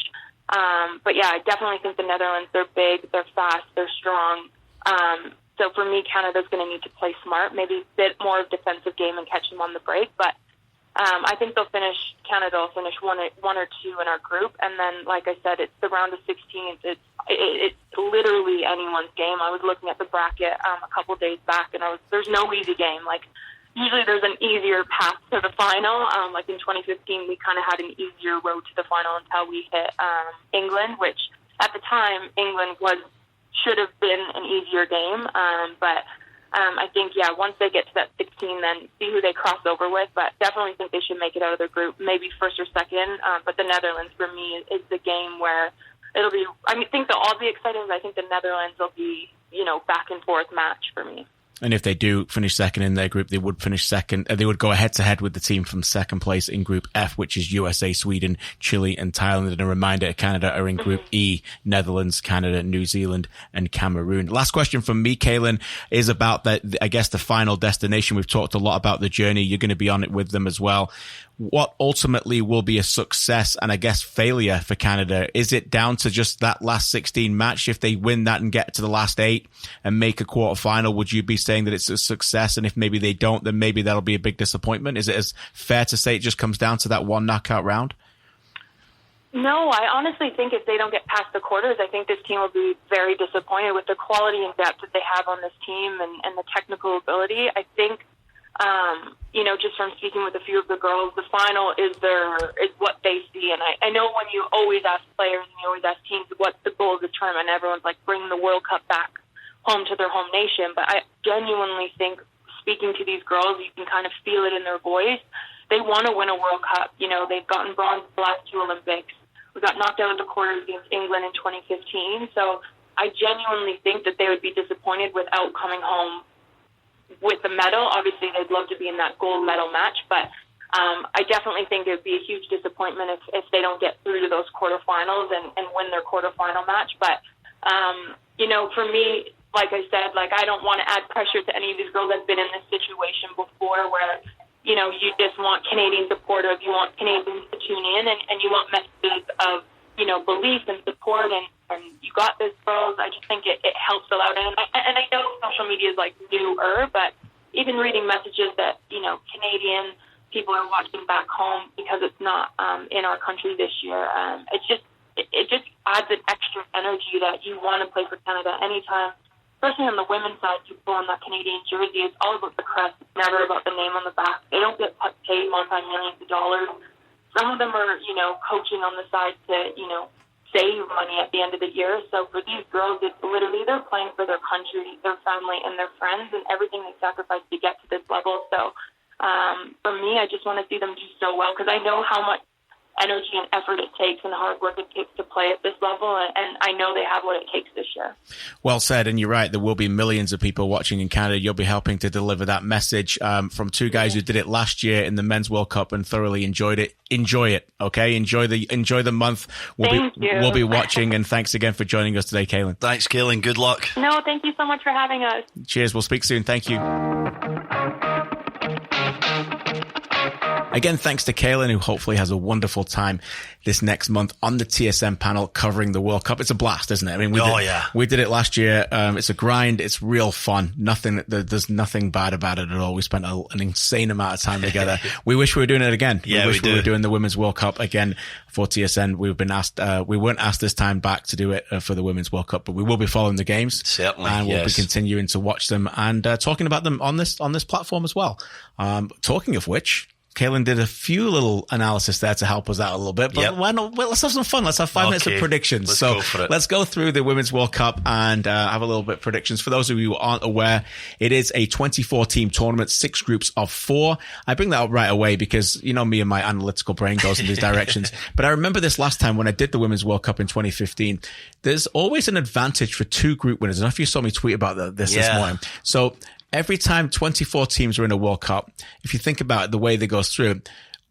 But yeah, I definitely think the Netherlands, they're big, they're fast, they're strong. So for me, Canada's going to need to play smart, maybe a bit more of defensive game and catch them on the break. But I think Canada will finish one or two in our group. And then, like I said, it's the round of 16. It's literally anyone's game. I was looking at the bracket a couple days back, and there's no easy game. Like, usually there's an easier path to the final. Like in 2015, we kind of had an easier road to the final until we hit England, which at the time, England should have been an easier game. But I think, once they get to that 16, then see who they cross over with. But definitely think they should make it out of their group, maybe first or second. But the Netherlands, for me, is the game where it'll be, I think they'll all be exciting, but I think the Netherlands will be, back and forth match for me. And if they do finish second in their group, they would finish second. They would go head to head with the team from second place in Group F, which is USA, Sweden, Chile, and Thailand. And a reminder, Canada are in Group E, Netherlands, Canada, New Zealand, and Cameroon. Last question from me, Kaylin, is about the final destination. We've talked a lot about the journey. You're going to be on it with them as well. What ultimately will be a success and I guess failure for Canada? Is it down to just that last 16 match? If they win that and get to the last 8 and make a quarterfinal, would you be saying that it's a success? And if maybe they don't, then maybe that'll be a big disappointment. Is it as fair to say it just comes down to that one knockout round? No, I honestly think if they don't get past the quarters, I think this team will be very disappointed with the quality and depth that they have on this team and the technical ability. I think, just from speaking with a few of the girls, the final is what they see. And I know when you always ask players and you always ask teams what's the goal of the tournament, everyone's like, bring the World Cup back home to their home nation. But I genuinely think, speaking to these girls, you can kind of feel it in their voice. They want to win a World Cup. They've gotten bronze the last 2 Olympics. We got knocked out of the quarters against England in 2015. So I genuinely think that they would be disappointed without coming home with the medal. Obviously, they'd love to be in that gold medal match, but I definitely think it would be a huge disappointment if they don't get through to those quarterfinals and win their quarterfinal match. But, for me, like I said, I don't want to add pressure to any of these girls that have been in this situation before where, you just want Canadian supporters, you want Canadians to tune in, and you want messages of, belief and support, and you got this, girls. I just think it helps a lot. And I know social media is newer, but even reading messages that, Canadian people are watching back home because it's not in our country this year, it just adds an extra energy that you want to play for Canada anytime. Especially on the women's side, people on that Canadian jersey, it's all about the crest. It's never about the name on the back. They don't get paid multi-millions of dollars. Some of them are, coaching on the side to, save money at the end of the year. So for these girls, it's literally they're playing for their country, their family, and their friends, and everything they sacrifice to get to this level. So for me, I just want to see them do so well because I know how much energy and effort it takes and hard work it takes to play at this level, and I know they have what it takes this year. Well said, and you're right, there will be millions of people watching in Canada. You'll be helping to deliver that message from two guys who did it last year in the Men's World Cup and thoroughly enjoyed it. Enjoy it, okay? Enjoy the month. We'll be watching, and thanks again for joining us today, Kaylin. Thanks, Kaylin. Good luck. No, thank you so much for having us. Cheers. We'll speak soon. Thank you. Again, thanks to Kaylin, who hopefully has a wonderful time this next month on the TSN panel covering the World Cup. It's a blast, isn't it? I mean, we did it last year. It's a grind. It's real fun. There's nothing bad about it at all. We spent an insane amount of time together. We wish we were doing it again. Yeah, we were doing the Women's World Cup again for TSN. We've been asked, we weren't asked this time back to do it for the Women's World Cup, but we will be following the games. Certainly. And we'll be continuing to watch them and talking about them on this platform as well. Talking of which, Kaylin did a few little analysis there to help us out a little bit, but why not? Well, let's have some fun. Let's have 5 minutes of predictions. Let's go through the Women's World Cup and have a little bit of predictions. For those of you who aren't aware, it is a 24-team tournament, 6 groups of 4. I bring that up right away because, you know, me and my analytical brain goes in these directions. But I remember this last time when I did the Women's World Cup in 2015, there's always an advantage for 2 group winners. I don't know if you saw me tweet about this morning. So every time 24 teams are in a World Cup, if you think about it, the way they go through,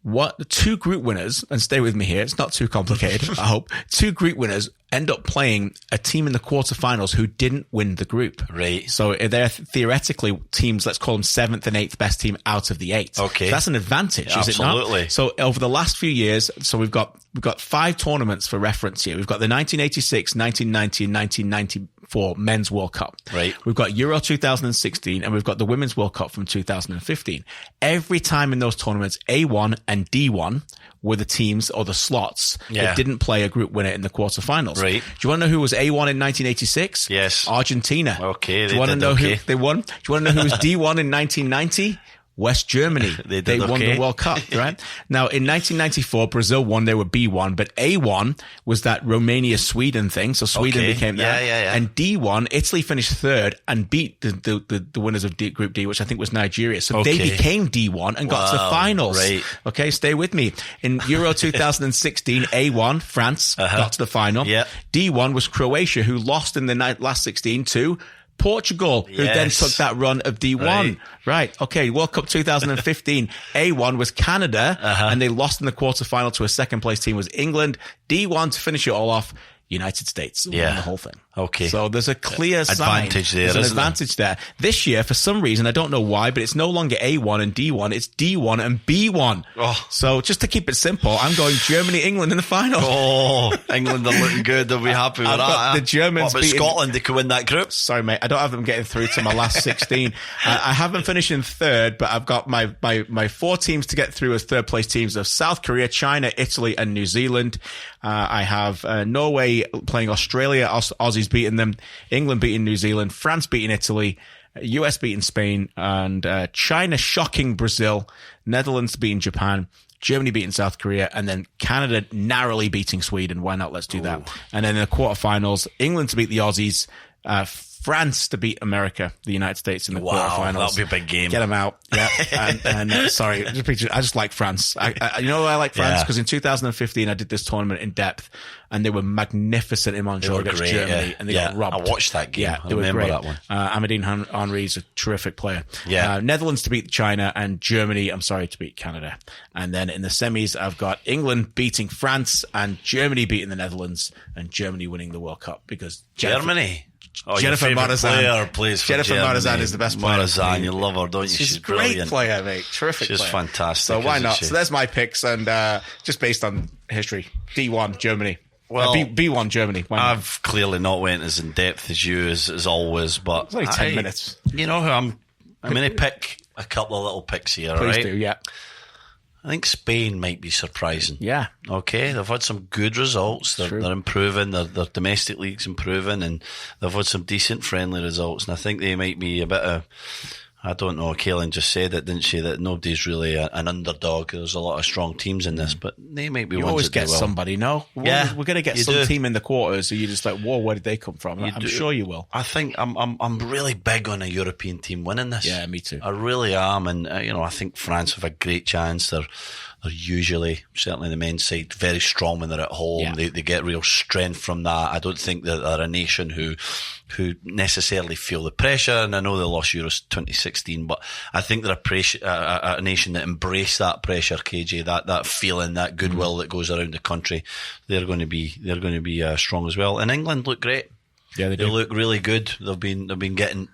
what 2 group winners, and stay with me here, it's not too complicated, I hope, 2 group winners end up playing a team in the quarterfinals who didn't win the group. Right. So they're theoretically teams, let's call them 7th and 8th best team out of the 8. Okay. So that's an advantage, is it not? Absolutely. So over the last few years, so we've got 5 tournaments for reference here. We've got the 1986, 1990, and 1994 Men's World Cup. Right. We've got Euro 2016, and we've got the Women's World Cup from 2015. Every time in those tournaments, A1 and D1 were the teams or the slots that didn't play a group winner in the quarterfinals. Right. Do you want to know who was A1 in 1986? Yes. Argentina. Okay. Do you want to know who they won? Do you want to know who was D1 in 1990? West Germany. They won the World Cup, right? Now, in 1994, Brazil won. They were B1, but A1 was that Romania-Sweden thing. So Sweden became that. Yeah. And D1, Italy finished 3rd and beat the winners of Group D, which I think was Nigeria. So they became D1 and got to the finals. Right. Okay, stay with me. In Euro 2016, A1, France, got to the final. Yeah. D1 was Croatia, who lost in the last 16 to Portugal, who then took that run of D1. Right. Okay. World Cup 2015. A1 was Canada, and they lost in the quarterfinal to a second place team was England. D1 to finish it all off, United States won the whole thing. Okay. So there's a clear advantage there. There's an advantage there. This year, for some reason, I don't know why, but it's no longer A1 and D1. It's D1 and B1. Oh. So just to keep it simple, I'm going Germany, England in the final. Oh, England are looking good. They'll be happy with that. The Germans what about Scotland? They could win that group. Sorry, mate. I don't have them getting through to my last 16. I haven't finished in 3rd, but I've got my 4 teams to get through as 3rd place teams of South Korea, China, Italy, and New Zealand. I have Norway playing Australia, Aussies beating them, England beating New Zealand, France beating Italy, US beating Spain, and China shocking Brazil, Netherlands beating Japan, Germany beating South Korea, and then Canada narrowly beating Sweden. Why not? Let's do that. And then in the quarterfinals, England to beat the Aussies, France to beat America, the United States in the quarterfinals. That'll be a big game. Get them out. Yeah. and sorry, I just like France. You know why I like France? Because in 2015, I did this tournament in depth, and they were magnificent in Montreal against Germany, and they got robbed. I watched that game. Yeah, I remember that one. Amadine Henry is a terrific player. Yeah. Netherlands to beat China, and Germany, to beat Canada. And then in the semis, I've got England beating France, and Germany beating the Netherlands, and Germany winning the World Cup because Germany. Jennifer Marzan plays for Jennifer Marzan is the best player. Marzan, you love her, don't you? She's a brilliant. Great player, mate. Terrific She's player. Fantastic. So why not? So there's my picks, and just based on history. D1 Germany. Well, B1 Germany. I've clearly not went as in depth as you as always, but it's only 10 minutes. You know who I'm going to pick a couple of little picks here. Please right? do, yeah. I think Spain might be surprising. Yeah. Okay, they've had some good results. They're improving. Their domestic league's improving, and they've had some decent friendly results. And I think they might be a bit of, I don't know, Kaylin just said it, didn't she, that nobody's really an underdog. There's a lot of strong teams in this, but they might be you ones always that get do well. Somebody, no? We're going to get some team in the quarters, so you're just like, whoa, where did they come from? I'm sure you will. I think I'm really big on a European team winning this. Yeah, me too. I really am, and I think France have a great chance. They're usually, certainly the men's side, very strong when they're at home. Yeah. They get real strength from that. I don't think that they're a nation who necessarily feel the pressure. And I know they lost Euros 2016, but I think they're a nation that embrace that pressure, KJ, that feeling, that goodwill that goes around the country. They're going to be strong as well. And England look great. Yeah, they do. They look really good. They've been getting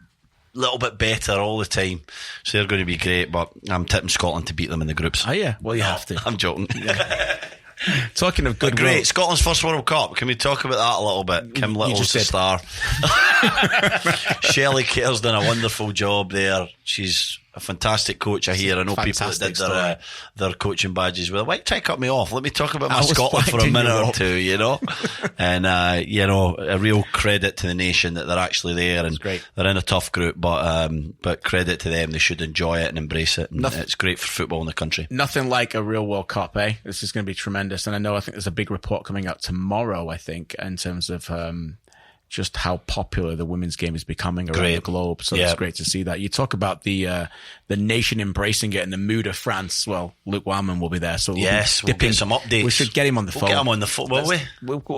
little bit better all the time. So they're going to be great, but I'm tipping Scotland to beat them in the groups. Oh yeah, well you have to. I'm joking. Yeah. Talking of good, great Scotland's first World Cup. Can we talk about that a little bit? Kim Little's the star. Shelley Kerr's done a wonderful job there. She's a fantastic coach, I hear. I know people that did their coaching badges. Well, why try to cut me off? Let me talk about my Scotland for a minute or two, you know. And a real credit to the nation that they're actually there, and they're in a tough group, but credit to them. They should enjoy it and embrace it. And it's great for football in the country. Nothing like a real World Cup, eh? This is going to be tremendous. And I think there's a big report coming out tomorrow, I think, in terms of just how popular the women's game is becoming around the globe. So it's great to see that. You talk about the nation embracing it and the mood of France. Well, Luke Wildman will be there. So we'll get some updates. We should get him on the phone. We'll get him on the phone, will we?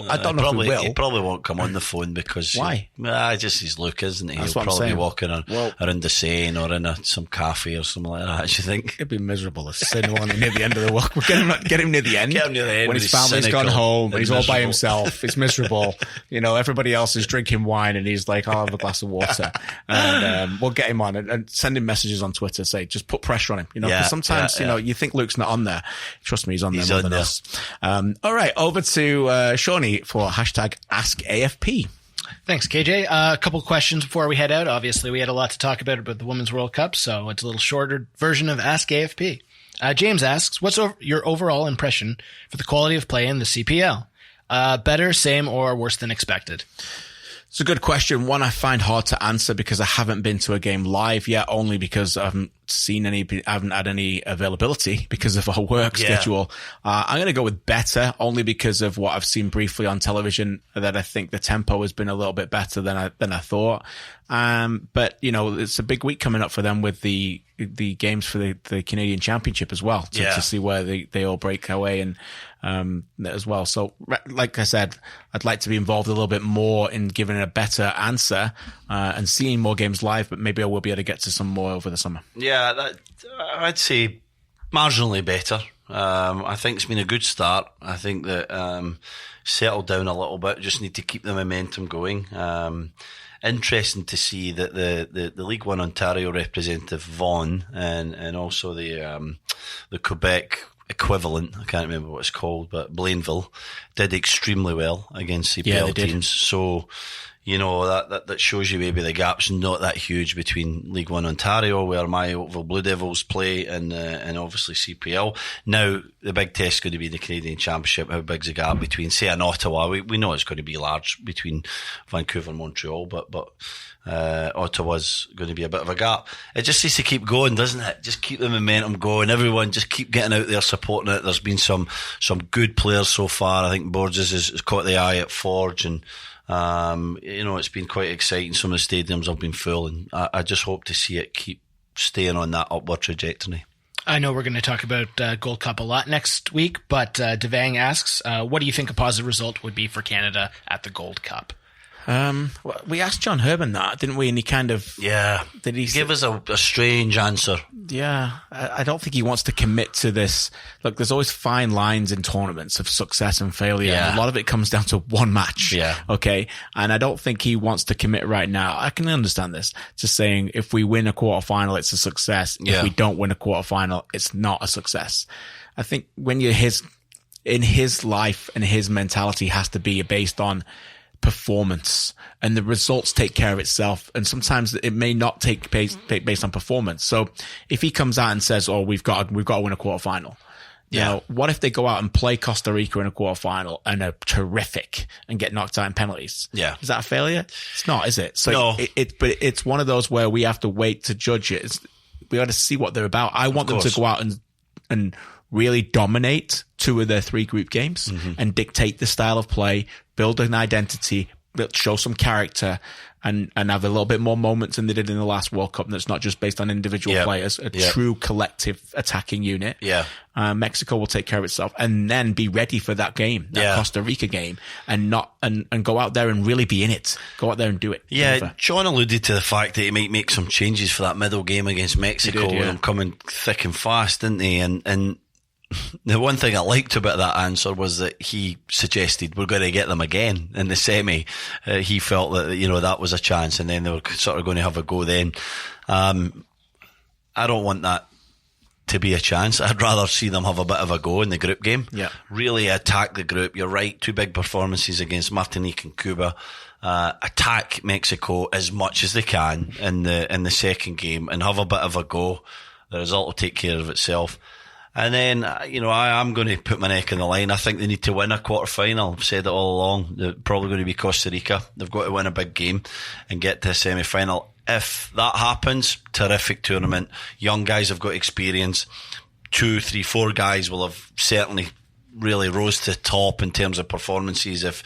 I don't know if we will. He probably won't come on the phone because... Why? He's Luke, isn't he? He'll probably be walking around the Seine or in some cafe or something like that, do you think? It'd be miserable as sin one near the end of the walk. We'll get him near the end. Get him near the end. When his family's gone home and he's all by himself. It's miserable. Everybody else is drinking wine and he's like, I'll have a glass of water. And we'll get him on and send him messages on Twitter, say, just put pressure on him. Because sometimes, you think Luke's not on there. Trust me, he's on there more than us. All right, over to Shawnee for #AskAFP. Thanks, KJ. A couple questions before we head out. Obviously, we had a lot to talk about the Women's World Cup, so it's a little shorter version of Ask AFP. James asks, what's your overall impression for the quality of play in the CPL? Better, same, or worse than expected? It's a good question. One I find hard to answer because I haven't been to a game live yet, only because I haven't had any availability because of our work schedule. I'm going to go with better, only because of what I've seen briefly on television, that I think the tempo has been a little bit better than I thought. But it's a big week coming up for them with the games for the Canadian Championship as well, to see where they all break away and as well. So, like I said, I'd like to be involved a little bit more in giving a better answer and seeing more games live, but maybe I will be able to get to some more over the summer. Yeah, I'd say marginally better. I think it's been a good start. I think that settled down a little bit. Just need to keep the momentum going. Interesting to see that the League One Ontario representative Vaughan and also the Quebec equivalent, I can't remember what it's called, but Blainville did extremely well against CPL teams. So, that shows you maybe the gap's not that huge between League One Ontario, where my Oakville Blue Devils play, and obviously CPL. Now, the big test is going to be the Canadian Championship. How big's the gap between, say, and Ottawa? We know it's going to be large between Vancouver and Montreal, but Ottawa's going to be a bit of a gap. It just needs to keep going, doesn't it? Just keep the momentum going. Everyone just keep getting out there supporting it. There's been some good players so far. I think Borges has caught the eye at Forge, and it's been quite exciting. Some of the stadiums have been full, and I just hope to see it keep staying on that upward trajectory. I know we're going to talk about Gold Cup a lot next week, but Devang asks, what do you think a positive result would be for Canada at the Gold Cup? We asked John Herman that, didn't we? And he kind of... Yeah. Did he give us a strange answer? Yeah. I don't think he wants to commit to this. Look, there's always fine lines in tournaments of success and failure. Yeah. And a lot of it comes down to one match. Yeah. Okay. And I don't think he wants to commit right now. I can understand this. Just saying, if we win a quarterfinal, it's a success. Yeah. If we don't win a quarterfinal, it's not a success. I think when you're in his life and his mentality has to be based on performance, and the results take care of itself, and sometimes it may not take based on performance. So if he comes out and says, we've got to win a quarterfinal, now what if they go out and play Costa Rica in a quarterfinal and are terrific and get knocked out in penalties? Is that a failure? It's not, is it? So no. But it's one of those where we have to wait to judge it. We got to see what they're about. I want them to go out and really dominate 2 of their 3 group games and dictate the style of play, build an identity, show some character, and have a little bit more moments than they did in the last World Cup. That's not just based on individual players, a true collective attacking unit. Mexico will take care of itself, and then be ready for that game, that Costa Rica game, and go out there and really be in it. Go out there and do it. Yeah, John alluded to the fact that he might make some changes for that middle game against Mexico, and coming thick and fast, didn't he? And The one thing I liked about that answer was that he suggested we're going to get them again in the semi. He felt that, that was a chance, and then they were sort of going to have a go then. I don't want that to be a chance. I'd rather see them have a bit of a go in the group game. Yeah. Really attack the group. You're right, 2 big performances against Martinique and Cuba. Attack Mexico as much as they can in the second game and have a bit of a go. The result will take care of itself. And then, I'm going to put my neck on the line. I think they need to win a quarter-final. I've said it all along. They're probably going to be Costa Rica. They've got to win a big game and get to a semi-final. If that happens, terrific tournament. Young guys have got experience. 2, 3, 4 guys will have certainly really rose to top in terms of performances if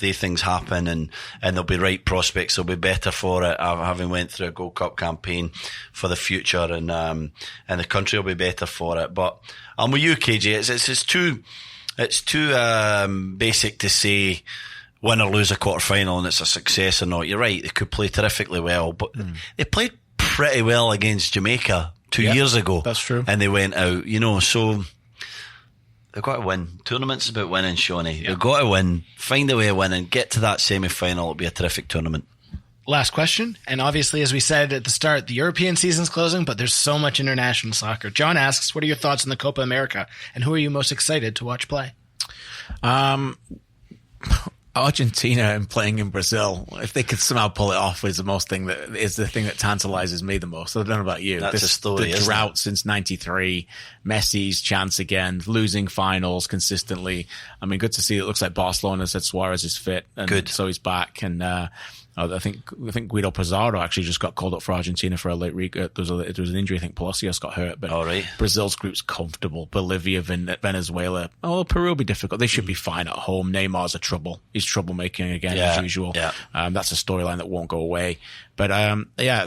they things happen, and there'll be right prospects. They'll be better for it, having went through a Gold Cup campaign for the future, and the country will be better for it. But I'm with you, KJ. It's too basic to say win or lose a quarter final and it's a success or not. You're right, they could play terrifically well, but they played pretty well against Jamaica 2 years ago. That's true. And they went out, so they've got to win. Tournament's about winning, Shawnee. They've got to win, find a way of winning, get to that semi-final. It'll be a terrific tournament. Last question, and obviously, as we said at the start, the European season's closing, but there's so much international soccer. John asks, what are your thoughts on the Copa America, and who are you most excited to watch play? Argentina and playing in Brazil, if they could somehow pull it off, is the thing that tantalizes me the most. I don't know about you. That's a story. The drought since '93, Messi's chance again, losing finals consistently. I mean, good to see. It looks like Barcelona said Suarez is fit, and good. So he's back. And I think Guido Pizarro actually just got called up for Argentina for a late there was an injury. I think Palacios got hurt, but Brazil's group's comfortable. Bolivia, Venezuela, Peru will be difficult. They should be fine at home. Neymar's a trouble. He's troublemaking again as usual. Yeah. That's a storyline that won't go away. But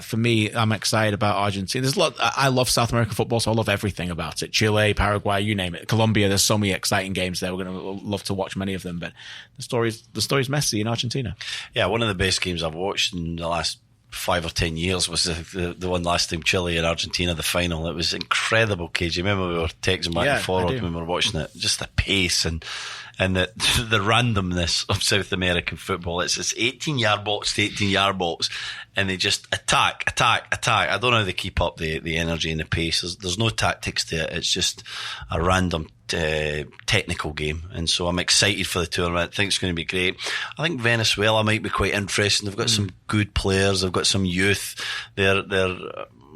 for me, I'm excited about Argentina. There's a lot. I love South American football, so I love everything about it. Chile, Paraguay, you name it. Colombia. There's so many exciting games there. We're going to love to watch many of them. But the story's messy in Argentina. Yeah, one of the best games I've watched in the last 5 or 10 years was the one last time, Chile and Argentina, the final. It was incredible, KJ. Remember we were texting back and forward when we were watching it. Just the pace and the randomness of South American football. It's 18-yard box to 18-yard box, and they just attack. I don't know how they keep up the energy and the pace. There's no tactics to it. It's just a random technical game, and so I'm excited for the tournament. I think it's going to be great. I think Venezuela might be quite interesting. They've got some good players. They've got some youth. They're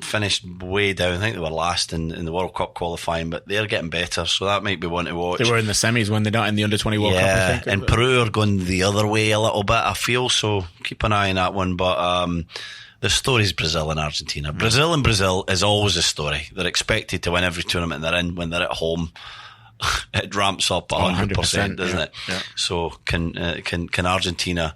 finished way down. I think they were last in the World Cup qualifying, but they're getting better, so that might be one to watch. They were in the semis when they're not in the Under-20 World Cup, I think. And Peru are going the other way a little bit, I feel, so keep an eye on that one. But the story's Brazil and Argentina. Brazil is always a story. They're expected to win every tournament they're in. When they're at home, it ramps up 100%, doesn't it? Yeah. So can Argentina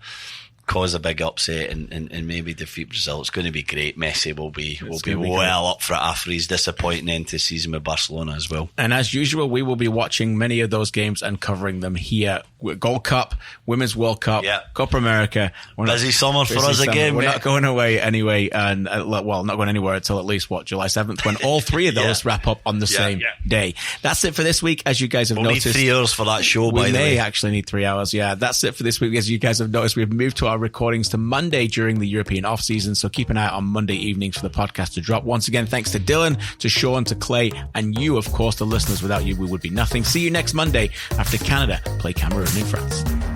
cause a big upset and maybe defeat Brazil? It's going to be great. Messi will be well up for it after his disappointing end to season with Barcelona as well. And as usual, we will be watching many of those games and covering them here. Gold Cup, Women's World Cup, Copa America. Busy summer for us again. We're not going away anyway, and not going anywhere until at least July 7th, when all three of those wrap up on the same day. That's it for this week. As you guys have noticed, need 3 hours for that show. By the way, we may actually need 3 hours. Yeah, that's it for this week. As you guys have noticed, we've moved to our recordings to Monday during the European off season, so keep an eye out on Monday evenings for the podcast to drop. Once again, thanks to Dylan, to Sean, to Clay, and you, of course, the listeners. Without you, we would be nothing. See you next Monday after Canada play Cameroon in France.